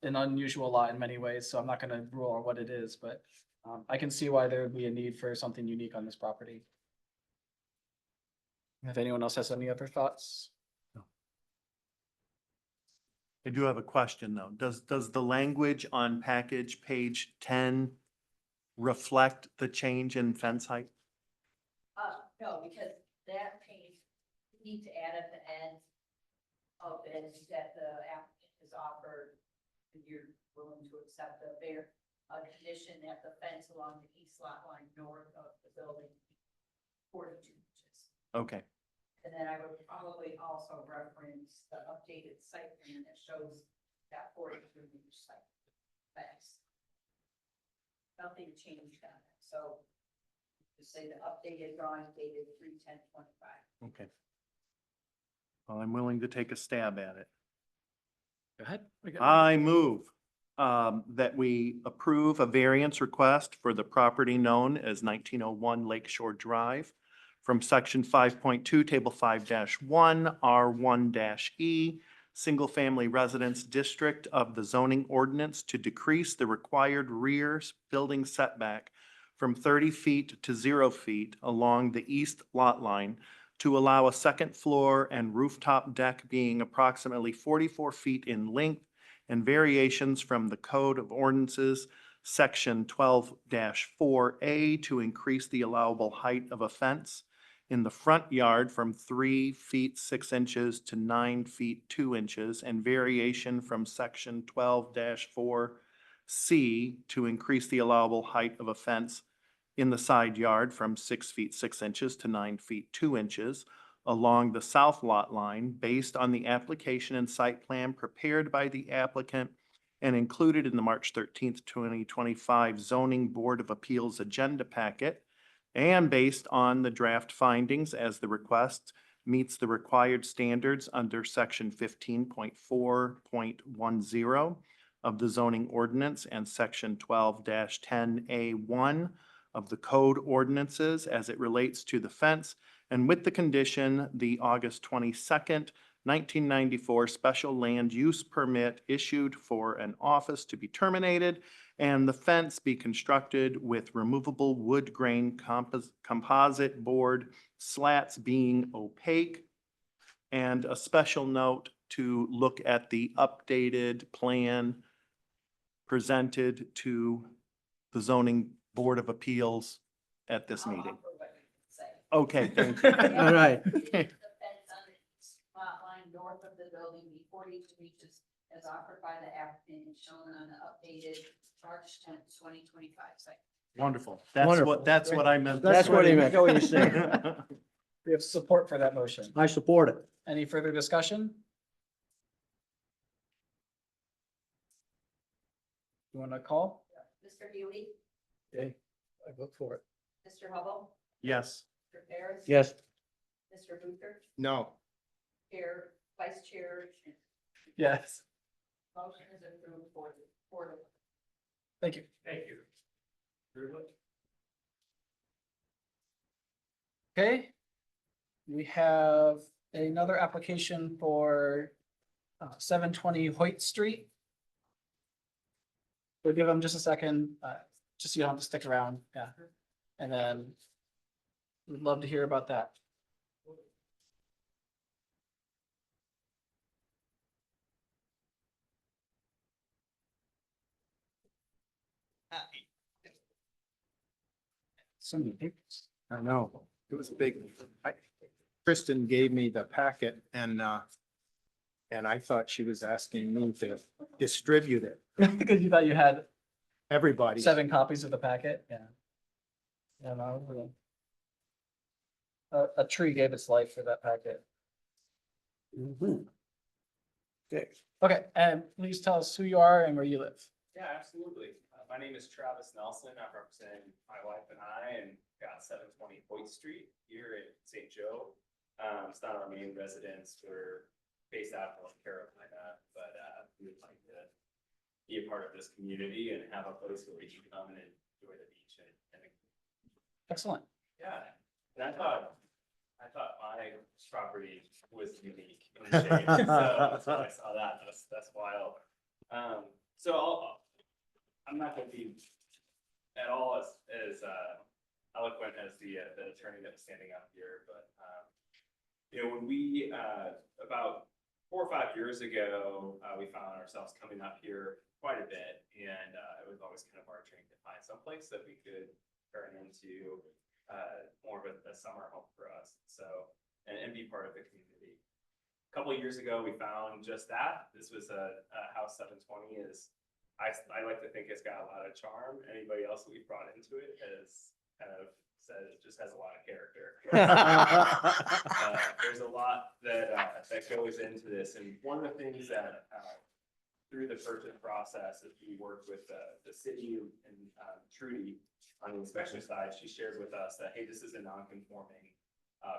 an unusual lot in many ways, so I'm not gonna rule on what it is, but I can see why there would be a need for something unique on this property. If anyone else has any other thoughts? I do have a question though. Does the language on package page 10 reflect the change in fence height? No, because that page, you need to add at the end of it that the applicant has offered, if you're willing to accept a fair, condition that the fence along the east lot line north of the building, 42 inches. Okay, And then I would probably also reference the updated site plan that shows that 42-inch site fence. Nothing changed on it, so just say the updated drawing dated 3/10/25. okay. Well, I'm willing to take a stab at it. Go ahead. I move that we approve a variance request for the property known as 1901 Lakeshore Drive from section 5.2, table 5-1, R1-E, single-family residence district of the zoning ordinance to decrease the required rear building setback from 30 feet to 0 feet along the east lot line to allow a second floor and rooftop deck being approximately 44 feet in length and variations from the Code of Ordinances, section 12-4A, to increase the allowable height of a fence in the front yard from 3 feet 6 inches to 9 feet 2 inches, and variation from section 12-4C to increase the allowable height of a fence in the side yard from 6 feet 6 inches to 9 feet 2 inches along the south lot line based on the application and site plan prepared by the applicant and included in the March 13th, 2025 Zoning Board of Appeals agenda packet, and based on the draft findings as the request meets the required standards under section 15.4.10 of the zoning ordinance and section 12-10A1 of the code ordinances as it relates to the fence, and with the condition, the August 22nd, 1994 special land use permit issued for an office to be terminated and the fence be constructed with removable wood grain composite board slats being opaque. And a special note to look at the updated plan presented to the zoning board of appeals at this I'll meeting. offer what you say. Okay, thank you. All right. The fence on the east lot line north of the building be 42 inches as offered by the applicant and shown on the updated March 10th, 2025 site. Wonderful. That's Wonderful. that's what I meant. That's what he meant. I get what you're saying. We have support for that motion. I support it. Any further discussion? You want to call? Mr. Healy, Okay, I vote for it. Mr. Hubble, Yes. Mr. Ferris. Yes. Mr. Booker, No, Chair, Vice Chair, Yes. motion is approved for the. Thank you. Thank you. Very much. Okay. We have another application for 720 Hoyt Street. We'll give them just a second, just so you don't have to stick around, yeah. And then we'd love to hear about that. So many papers. I know. It was big. Kristen gave me the packet and I thought she was asking me to distribute it. Because you thought you had everybody. 7 copies of the packet, yeah. Yeah, no, really. A tree gave its life for that packet. Mhm. Okay, Okay, and please tell us who you are and where you live. Yeah, absolutely. My name is Travis Nelson. I represent my wife and I and got 720 Hoyt Street here in St. Joe. It's not our main residence. We're based out of North Carolina, but we would like to be a part of this community and have a place where we can come and enjoy the beach and Excellent. yeah. And I thought my property was unique in the shape. So when I saw that, that's wild. I'm not gonna be at all as eloquent as the attorney that was standing up here, but when we about 4 or 5 years ago, we found ourselves coming up here quite a bit, and it was always kind of our dream to find someplace that we could turn into more of a summer home for us. So and be part of the community. A couple of years ago, we found just that. This was a house 720 is. I like to think it's got a lot of charm. Anybody else that we've brought into it has kind of said it just has a lot of character. There's a lot that goes into this, and one of the things that through the purchase process, as we worked with the city and Trudy on the inspection side, she shared with us that, hey, this is a non-conforming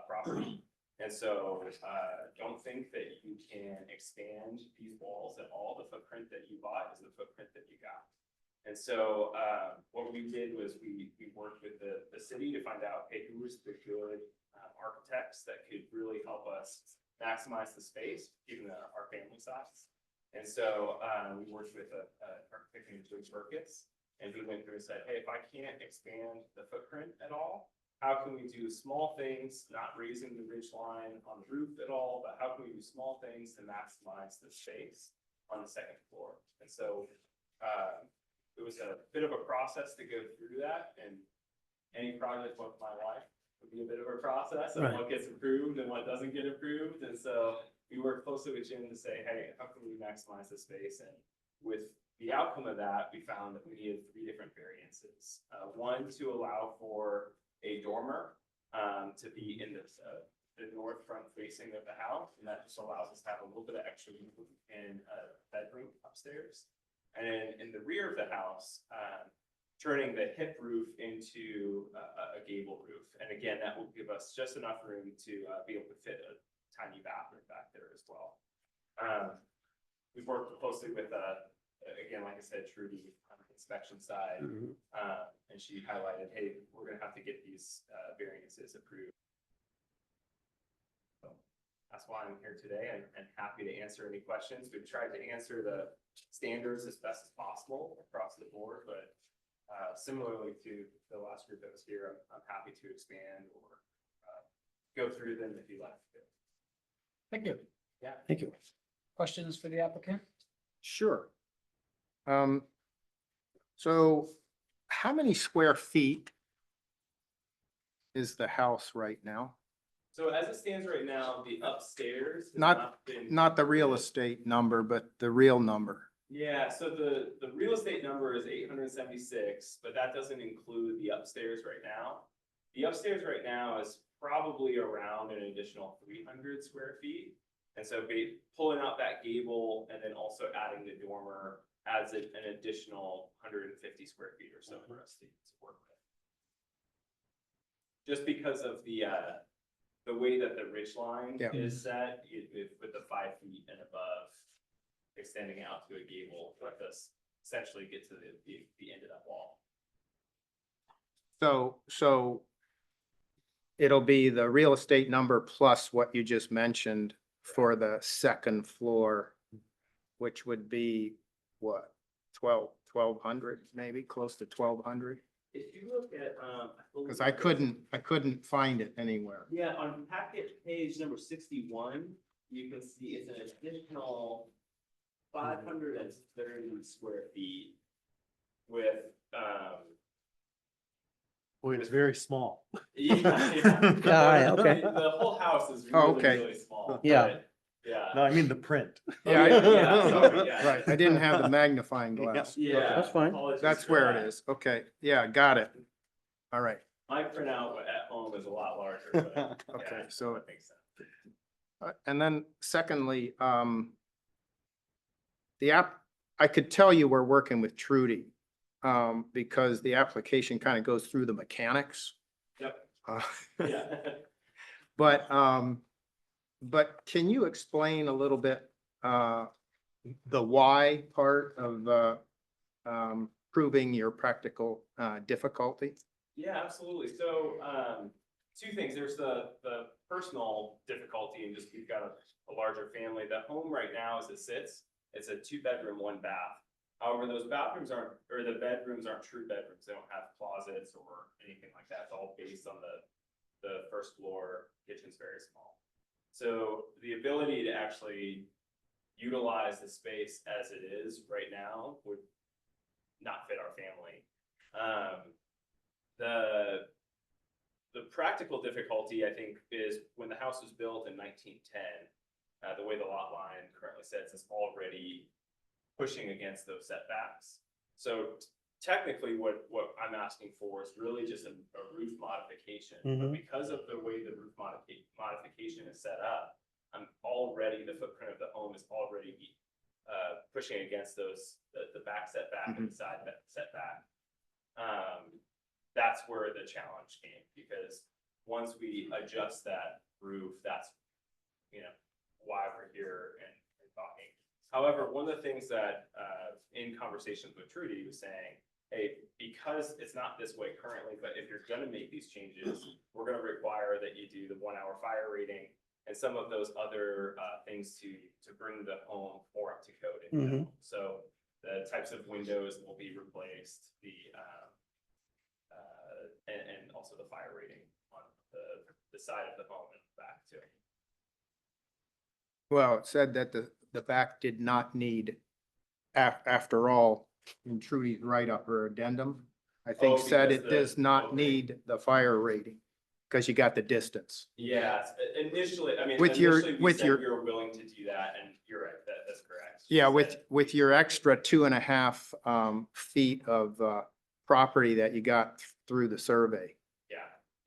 property. And so don't think that you can expand these walls at all. The footprint that you bought is the footprint that you got. And so what we did was we worked with the city to find out, hey, who was the good architects that could really help us maximize the space, given our family size. And so we worked with an architect named Joe Burkus, and he went through and said, hey, if I can't expand the footprint at all, how can we do small things, not raising the ridge line on the roof at all, but how can we do small things to maximize the space on the second floor? And so it was a bit of a process to go through that, and any project with my wife would be a bit of a process of Right. what gets approved and what doesn't get approved. And so we worked closely with Jim to say, hey, how can we maximize the space? And with the outcome of that, we found that we needed 3 different variances. One, to allow for a dormer to be in the north front facing of the house, and that just allows us to have a little bit of extra room in a bedroom upstairs. And then in the rear of the house, turning the hip roof into a gable roof. And again, that will give us just enough room to be able to fit a tiny bathroom back there as well. We've worked closely with, again, like I said, Trudy on the inspection side. Mhm. And she highlighted, hey, we're gonna have to get these variances approved. So that's why I'm here today, and happy to answer any questions. We've tried to answer the standards as best as possible across the board, but similarly to the last group that was here, I'm happy to expand or go through them if you like. Thank you. Yeah. Thank you. Questions for the applicant? Sure. So how many square feet is the house right now? So as it stands right now, the upstairs has Not- been. Not the real estate number, but the real number. Yeah, so the real estate number is 876, but that doesn't include the upstairs right now. The upstairs right now is probably around an additional 300 square feet. And so pulling out that gable and then also adding the dormer adds an additional 150 square feet or so for us to work with. Just because of the way that the ridge line Yeah. is set, with the 5 feet and above extending out to a gable, let us essentially get to the end of that wall. So it'll be the real estate number plus what you just mentioned for the second floor, which would be what, 1,200, maybe close to 1,200? If you look at, Because I couldn't find it anywhere. Yeah, on packet page number 61, you can see it's an additional 530 square feet with, Boy, it's very small. yeah. Yeah, okay. The whole house is Oh, really, okay. really small. Yeah. but Yeah. No, I mean the print. Yeah, Yeah, sorry, yeah. right, I didn't have the magnifying glass. Yeah. That's fine. apologies That's for where that. it is. Okay, yeah, got it. All right, My printout at home is a lot larger, but. okay, yeah, so, that makes sense. and then secondly, the app, I could tell you we're working with Trudy, because the application kind of goes through the mechanics. Yep. Uh, Yeah. But can you explain a little bit, the why part of, proving your practical, difficulty? Yeah, absolutely. So, two things. There's the personal difficulty and just we've got a larger family. The home right now as it sits, it's a 2-bedroom, 1 bath. However, those bathrooms aren't, or the bedrooms aren't true bedrooms. They don't have closets or anything like that. It's all based on the first floor. Kitchen's very small. So the ability to actually utilize the space as it is right now would not fit our family. The practical difficulty, I think, is when the house was built in 1910, the way the lot line currently sits is already pushing against those setbacks. So technically what I'm asking for is really just a roof modification. But because of the way the roof modification is set up, the footprint of the home is already pushing against those, the back setback and the side setback. That's where the challenge came, because once we adjust that roof, that's, why we're here and talking. However, one of the things that, in conversations with Trudy was saying, hey, because it's not this way currently, but if you're gonna make these changes, we're gonna require that you do the 1-hour fire rating and some of those other, things to bring the home more up to code. in the home. So the types of windows will be replaced, and also the fire rating on the side of the home and back too. Well, it said that the back did not need, after all, in Trudy's write-up or addendum, I think Oh, said because it does not okay. need the fire rating, because you got the distance. Yeah, initially, I mean, With your- initially we with said your- we were willing to do that, and you're right, that's correct. She Yeah, said- with your extra 2.5 feet of, property that you got through the survey.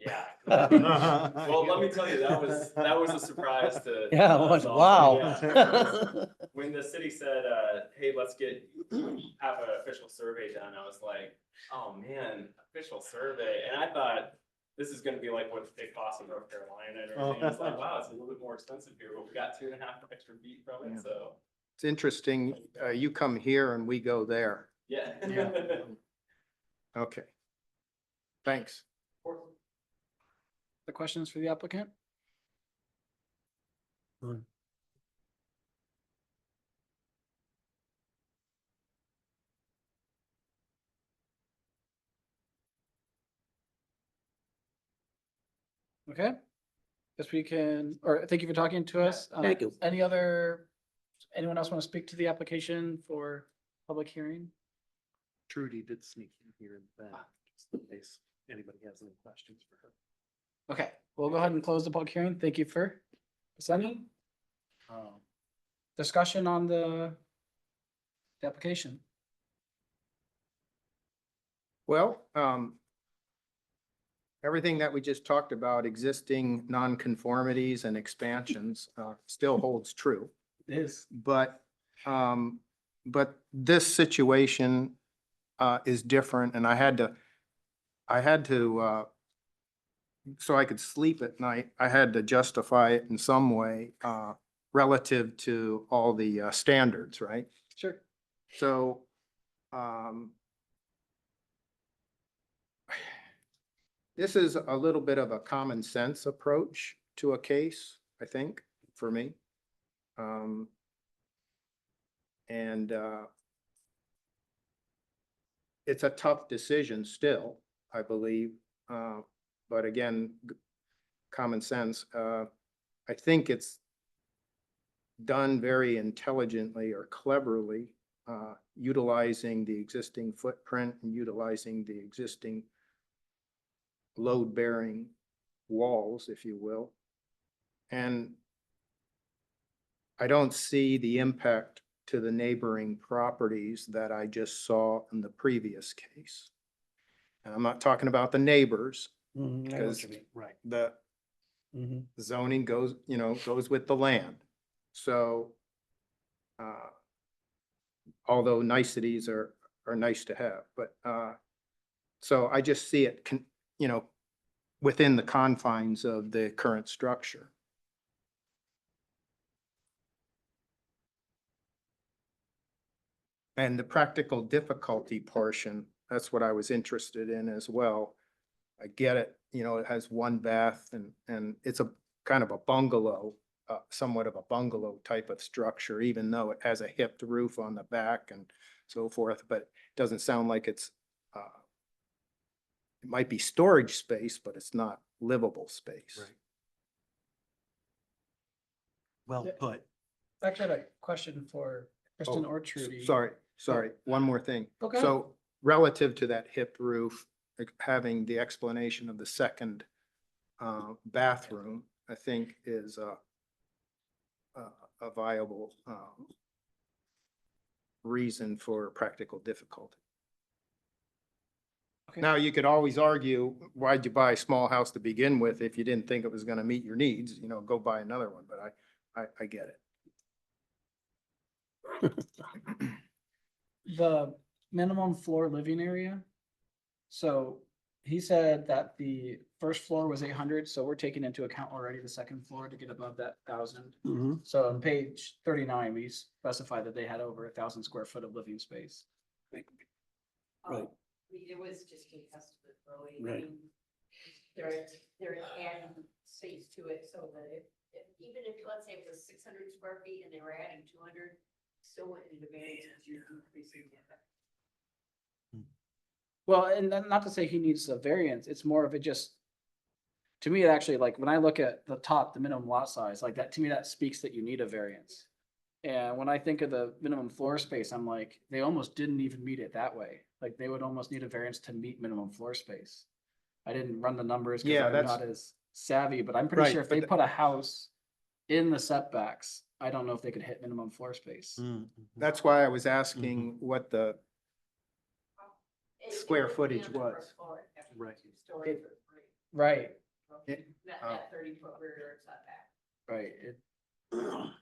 Yeah. Well, let me tell you, that was a surprise to. Yeah, it was, us all. wow. Yeah. When the city said, hey, let's have an official survey done, I was like, oh man, official survey, and I thought this is gonna be like what it costs in North Carolina and everything. It's like, wow, it's a little bit more expensive here, but we got 2.5 extra feet from it, Yeah. so, It's interesting, you come here and we go there. yeah. Yeah. Okay. Thanks. The questions for the applicant? Okay. Guess we can, or thank you for talking to us. Thank you. Anyone else want to speak to the application for public hearing? Trudy did sneak in here in the back, just in case anybody has any questions for her. Okay, we'll go ahead and close the public hearing. Thank you for presenting. Discussion on the application. Well, everything that we just talked about, existing nonconformities and expansions, still holds true. It is. But this situation, is different, and I had to, so I could sleep at night, I had to justify it in some way, relative to all the, standards, right? Sure. So, this is a little bit of a common sense approach to a case, I think, for me. And it's a tough decision still, I believe. But again, common sense. I think it's done very intelligently or cleverly, utilizing the existing footprint and utilizing the existing load-bearing walls, if you will. And I don't see the impact to the neighboring properties that I just saw in the previous case. And I'm not talking about the neighbors, Mhm, I know what because you mean, right. the Mhm. zoning goes, goes with the land. So, although niceties are nice to have, but, so I just see it, within the confines of the current structure. And the practical difficulty portion, that's what I was interested in as well. I get it, it has one bath and it's a kind of a bungalow, somewhat of a bungalow type of structure, even though it has a hipped roof on the back and so forth, but it doesn't sound like it's, it might be storage space, but it's not livable space. Right. Well Yeah. put. Actually, I had a question for Kristen Oh, or s- Trudy. Sorry, one more thing. Okay. So relative to that hipped roof, like, having the explanation of the second bathroom, I think is a viable reason for practical difficulty. Okay. Now, you could always argue, why'd you buy a small house to begin with if you didn't think it was gonna meet your needs, go buy another one, but I get it. The minimum floor living area. So he said that the first floor was 800, so we're taking into account already the second floor to get above that 1,000. Mhm. So on page 39, we specified that they had over 1,000 square foot of living space. Right. I mean, it was just a estimate, really. I Right. mean, they're adding space to it so that even if, let's say it was 600 square feet and they were adding 200, still wouldn't need a variance because you're increasing the effect. Well, and then not to say he needs a variance, it's more of it just, to me, it actually, like, when I look at the top, the minimum lot size, like that, to me, that speaks that you need a variance. And when I think of the minimum floor space, I'm like, they almost didn't even meet it that way. Like, they would almost need a variance to meet minimum floor space. I didn't run the numbers because Yeah, I'm that's- not as savvy, but I'm pretty Right, sure if but they the- put a house in the setbacks, I don't know if they could hit minimum floor space. That's why I was asking what the, It Square would be footage on the was. first floor, having Right. 2 stories or 3. Right, That 30-foot rear yard setback. right.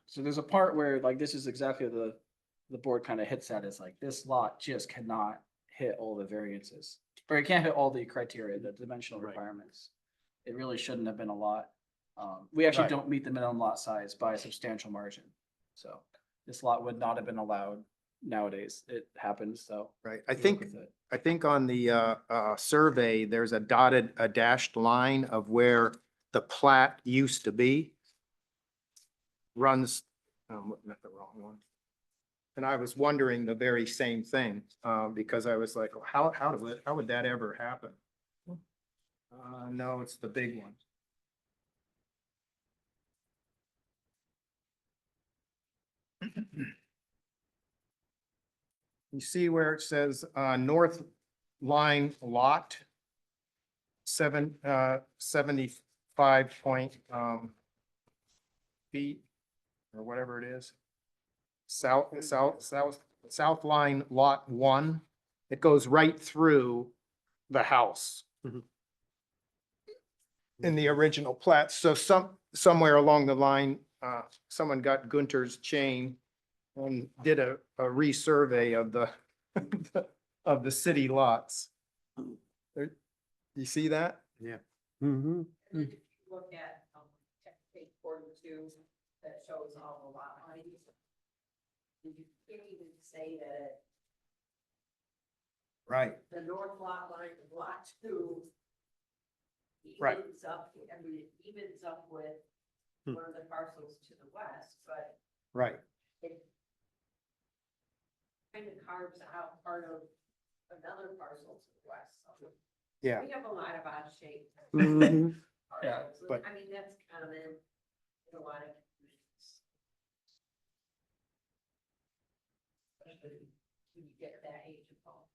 So there's a part where like this is exactly the board kind of hits at is like this lot just cannot hit all the variances. Or it can't hit all the criteria, the dimensional Right. requirements. It really shouldn't have been a lot. We actually Right. don't meet the minimum lot size by a substantial margin. So this lot would not have been allowed nowadays. It happens, so. right, we work with it. I think on the survey, there's a dashed line of where the plat used to be. Runs, I'm looking at the wrong one. And I was wondering the very same thing, because I was like, how would that ever happen? No, it's the big one. You see where it says, north line lot? 75 point, feet, or whatever it is. South line lot 1, it goes right through the house. Mhm. In the original plat, so somewhere along the line, someone got Gunter's chain and did a resurvey of the, of the city lots. There, you see that? Mhm. And then if you look at, page 42, that shows all the lot lines. You can't even say that Right. the north lot line of lot 2 Right. evens up, I mean, it evens up with Hmm. one of the parcels to the west, but Right. it kind of carves out part of another parcel to the west. So Yeah. we have a lot of odd shaped Mhm. Yeah, parcels. but- I mean, that's common in a lot of communities. Especially when you get that age of homes.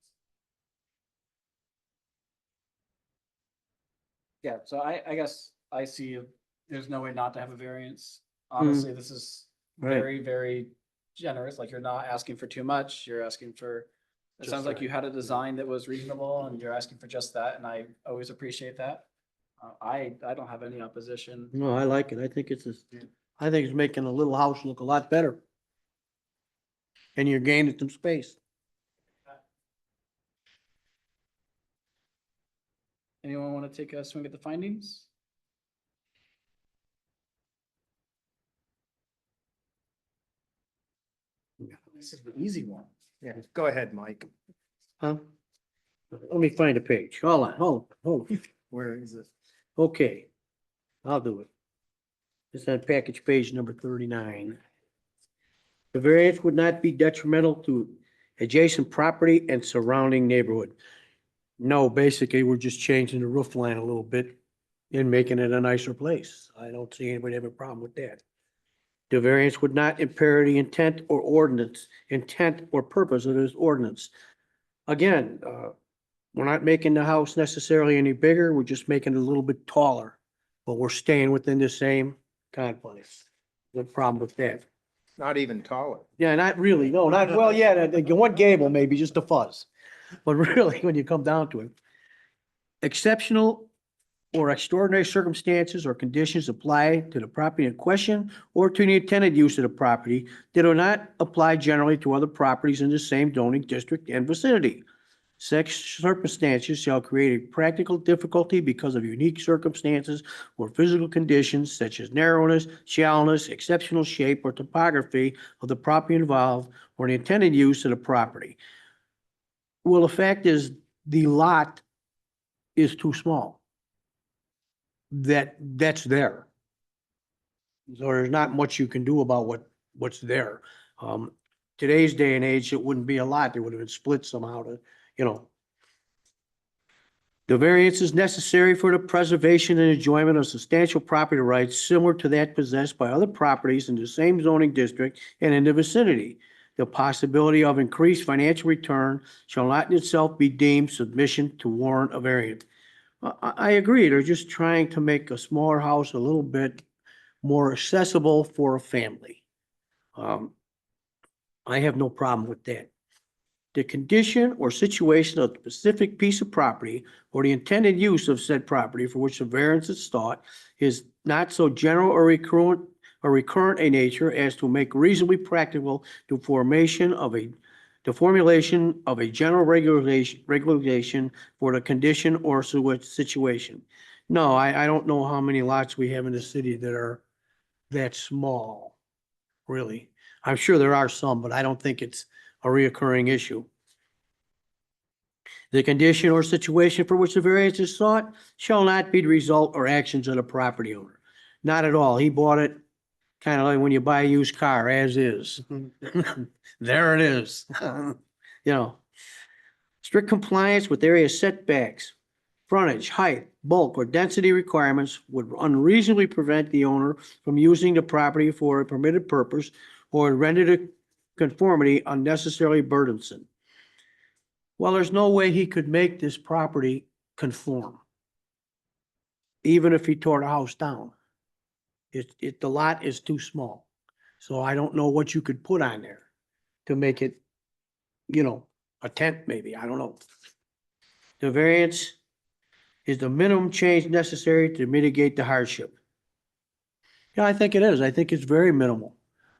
Yeah, so I guess I see there's no way not to have a variance. Honestly, this is Right. very, very generous, like you're not asking for too much, you're asking for, it Just sounds like right. you had a design that was reasonable and you're asking for just that, and I always appreciate that. I don't have any opposition. No, I like it. I think I think it's making a little house look a lot better. And you're gaining some space. Anyone want to take a swing at the findings? This is the easy one. Yeah, go ahead, Mike. Huh? Let me find a page. Hold on. Where is it? Okay, I'll do it. It's on package page number 39. The variance would not be detrimental to adjacent property and surrounding neighborhood. No, basically, we're just changing the roof line a little bit and making it a nicer place. I don't see anybody have a problem with that. The variance would not impair the intent or purpose of this ordinance. Again, we're not making the house necessarily any bigger, we're just making it a little bit taller, but we're staying within the same confines. No problem with that. Not even taller. Yeah, not really, no, not, well, yeah, the one gable maybe, just a fuzz. But really, when you come down to it, exceptional or extraordinary circumstances or conditions apply to the property in question or to the intended use of the property that do not apply generally to other properties in the same zoning district and vicinity. Such circumstances shall create a practical difficulty because of unique circumstances or physical conditions such as narrowness, shallowness, exceptional shape, or topography of the property involved or the intended use of the property. Well, the fact is, the lot is too small. That's there. So there's not much you can do about what's there. Today's day and age, it wouldn't be a lot. They would have been split somehow to, you know. The variance is necessary for the preservation and enjoyment of substantial property rights similar to that possessed by other properties in the same zoning district and in the vicinity. The possibility of increased financial return shall not in itself be deemed submission to warrant a variance. I agree. They're just trying to make a smaller house a little bit more accessible for a family. I have no problem with that. The condition or situation of the specific piece of property or the intended use of said property for which the variance is sought is not so general or recurrent a nature as to make reasonably practical the formulation of a general regulation for the condition or situation. No, I don't know how many lots we have in the city that are that small, really. I'm sure there are some, but I don't think it's a reoccurring issue. The condition or situation for which the variance is sought shall not be the result or actions of the property owner. Not at all. He bought it kind of like when you buy a used car, as is. There it is. You know, strict compliance with area setbacks, frontage, height, bulk, or density requirements would unreasonably prevent the owner from using the property for a permitted purpose or render the conformity unnecessarily burdensome. Well, there's no way he could make this property conform, even if he tore the house down. The lot is too small. So I don't know what you could put on there to make it, you know, a tent maybe, I don't know. The variance is the minimum change necessary to mitigate the hardship. Yeah, I think it is. I think it's very minimal.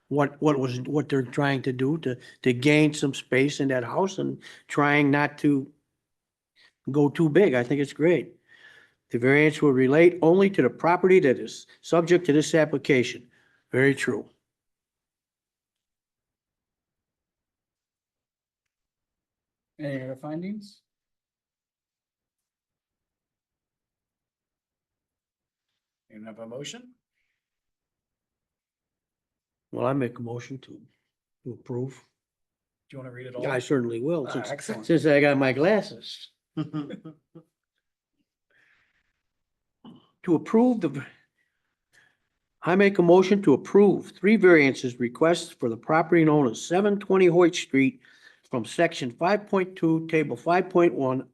What they're trying to do to gain some space in that house and trying not to go too big. I think it's great. The variance will relate only to the property that is subject to this application. Very true. Any other findings? You have a motion? Well, I make a motion to approve. Do you want to read it all? I certainly will, Excellent. since I got my glasses. To approve I make a motion to approve 3 variances requests for the property known as 720 Hoyt Street from section 5.2, table 5.1,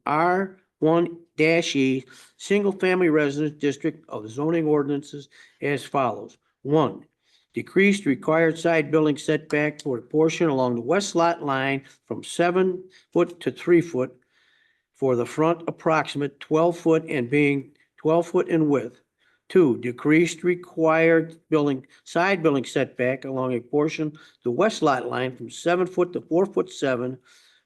R1-E, single family residence district of the zoning ordinances as follows. 1, decreased required side building setback for a portion along the west lot line from 7 foot to 3 foot for the front approximate 12 foot and being 12 foot in width. 2, decreased required side building setback along a portion the west lot line from 7 foot to 4 foot 7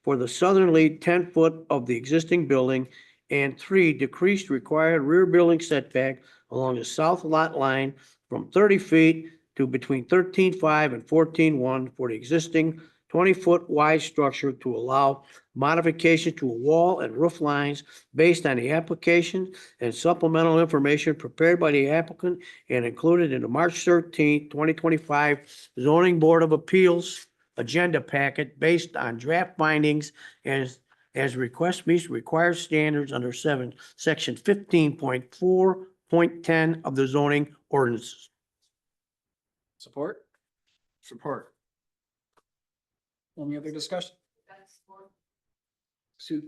for the southern lead 10 foot of the existing building. And 3, decreased required rear building setback along the south lot line from 30 feet to between 13.5 and 14.1 for the existing 20-foot wide structure to allow modification to wall and roof lines based on the application and supplemental information prepared by the applicant and included in the March 13, 2025 Zoning Board of Appeals agenda packet based on draft findings as request meets required standards under section 15.4.10 of the zoning ordinances. Support? Support. Any other discussion? That's for Sue?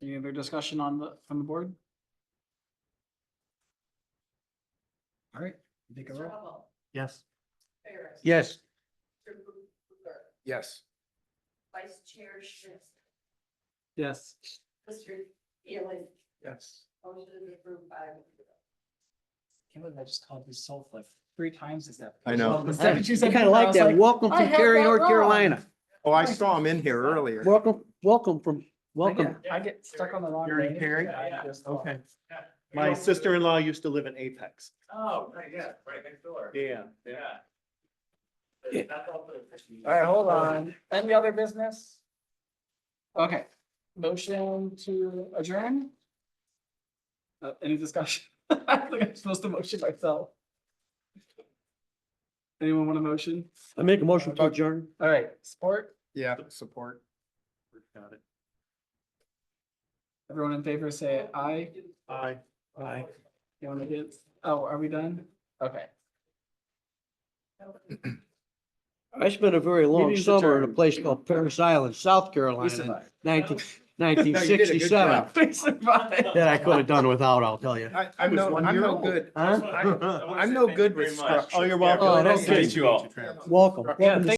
Any other discussion from the board? All right, take a Mr. roll. Hubble, Yes. Ferris. Yes. Mr. Booper, Yes. Vice Chair Schmidt, Yes. Mr. Ely, Yes. motion is approved 5-0. Can't believe I just called you Salt like 3 times this afternoon. I know. I kind of like that. Welcome I from had Cary, that North wrong. Carolina. Oh, I saw him in here earlier. Welcome welcome. I get stuck on the wrong. You're in name. Cary? I just- Okay. My sister-in-law used to live in Apex. Oh, right, yeah, right next door. Yeah. Yeah. Yeah. That's all for the. All right, hold on. Any other business? Okay, motion to adjourn? Any discussion? I think I'm supposed to motion myself. Anyone want a motion? I make a motion to adjourn. All right, support? Yeah, support. Got it. Everyone in favor, say aye. Aye. Aye. You want to get, oh, are we done? Okay. I spent a very long Meeting's summer in a adjourned. place called Paris Island, South We Carolina, survived. 1967. We survived. That I could have done without, I'll tell you. I'm no, one I'm year no old. good. Huh? I'm no good with structure. Oh, you're welcome. Oh, Nice to okay. meet you all. Welcome. Yeah, Welcome to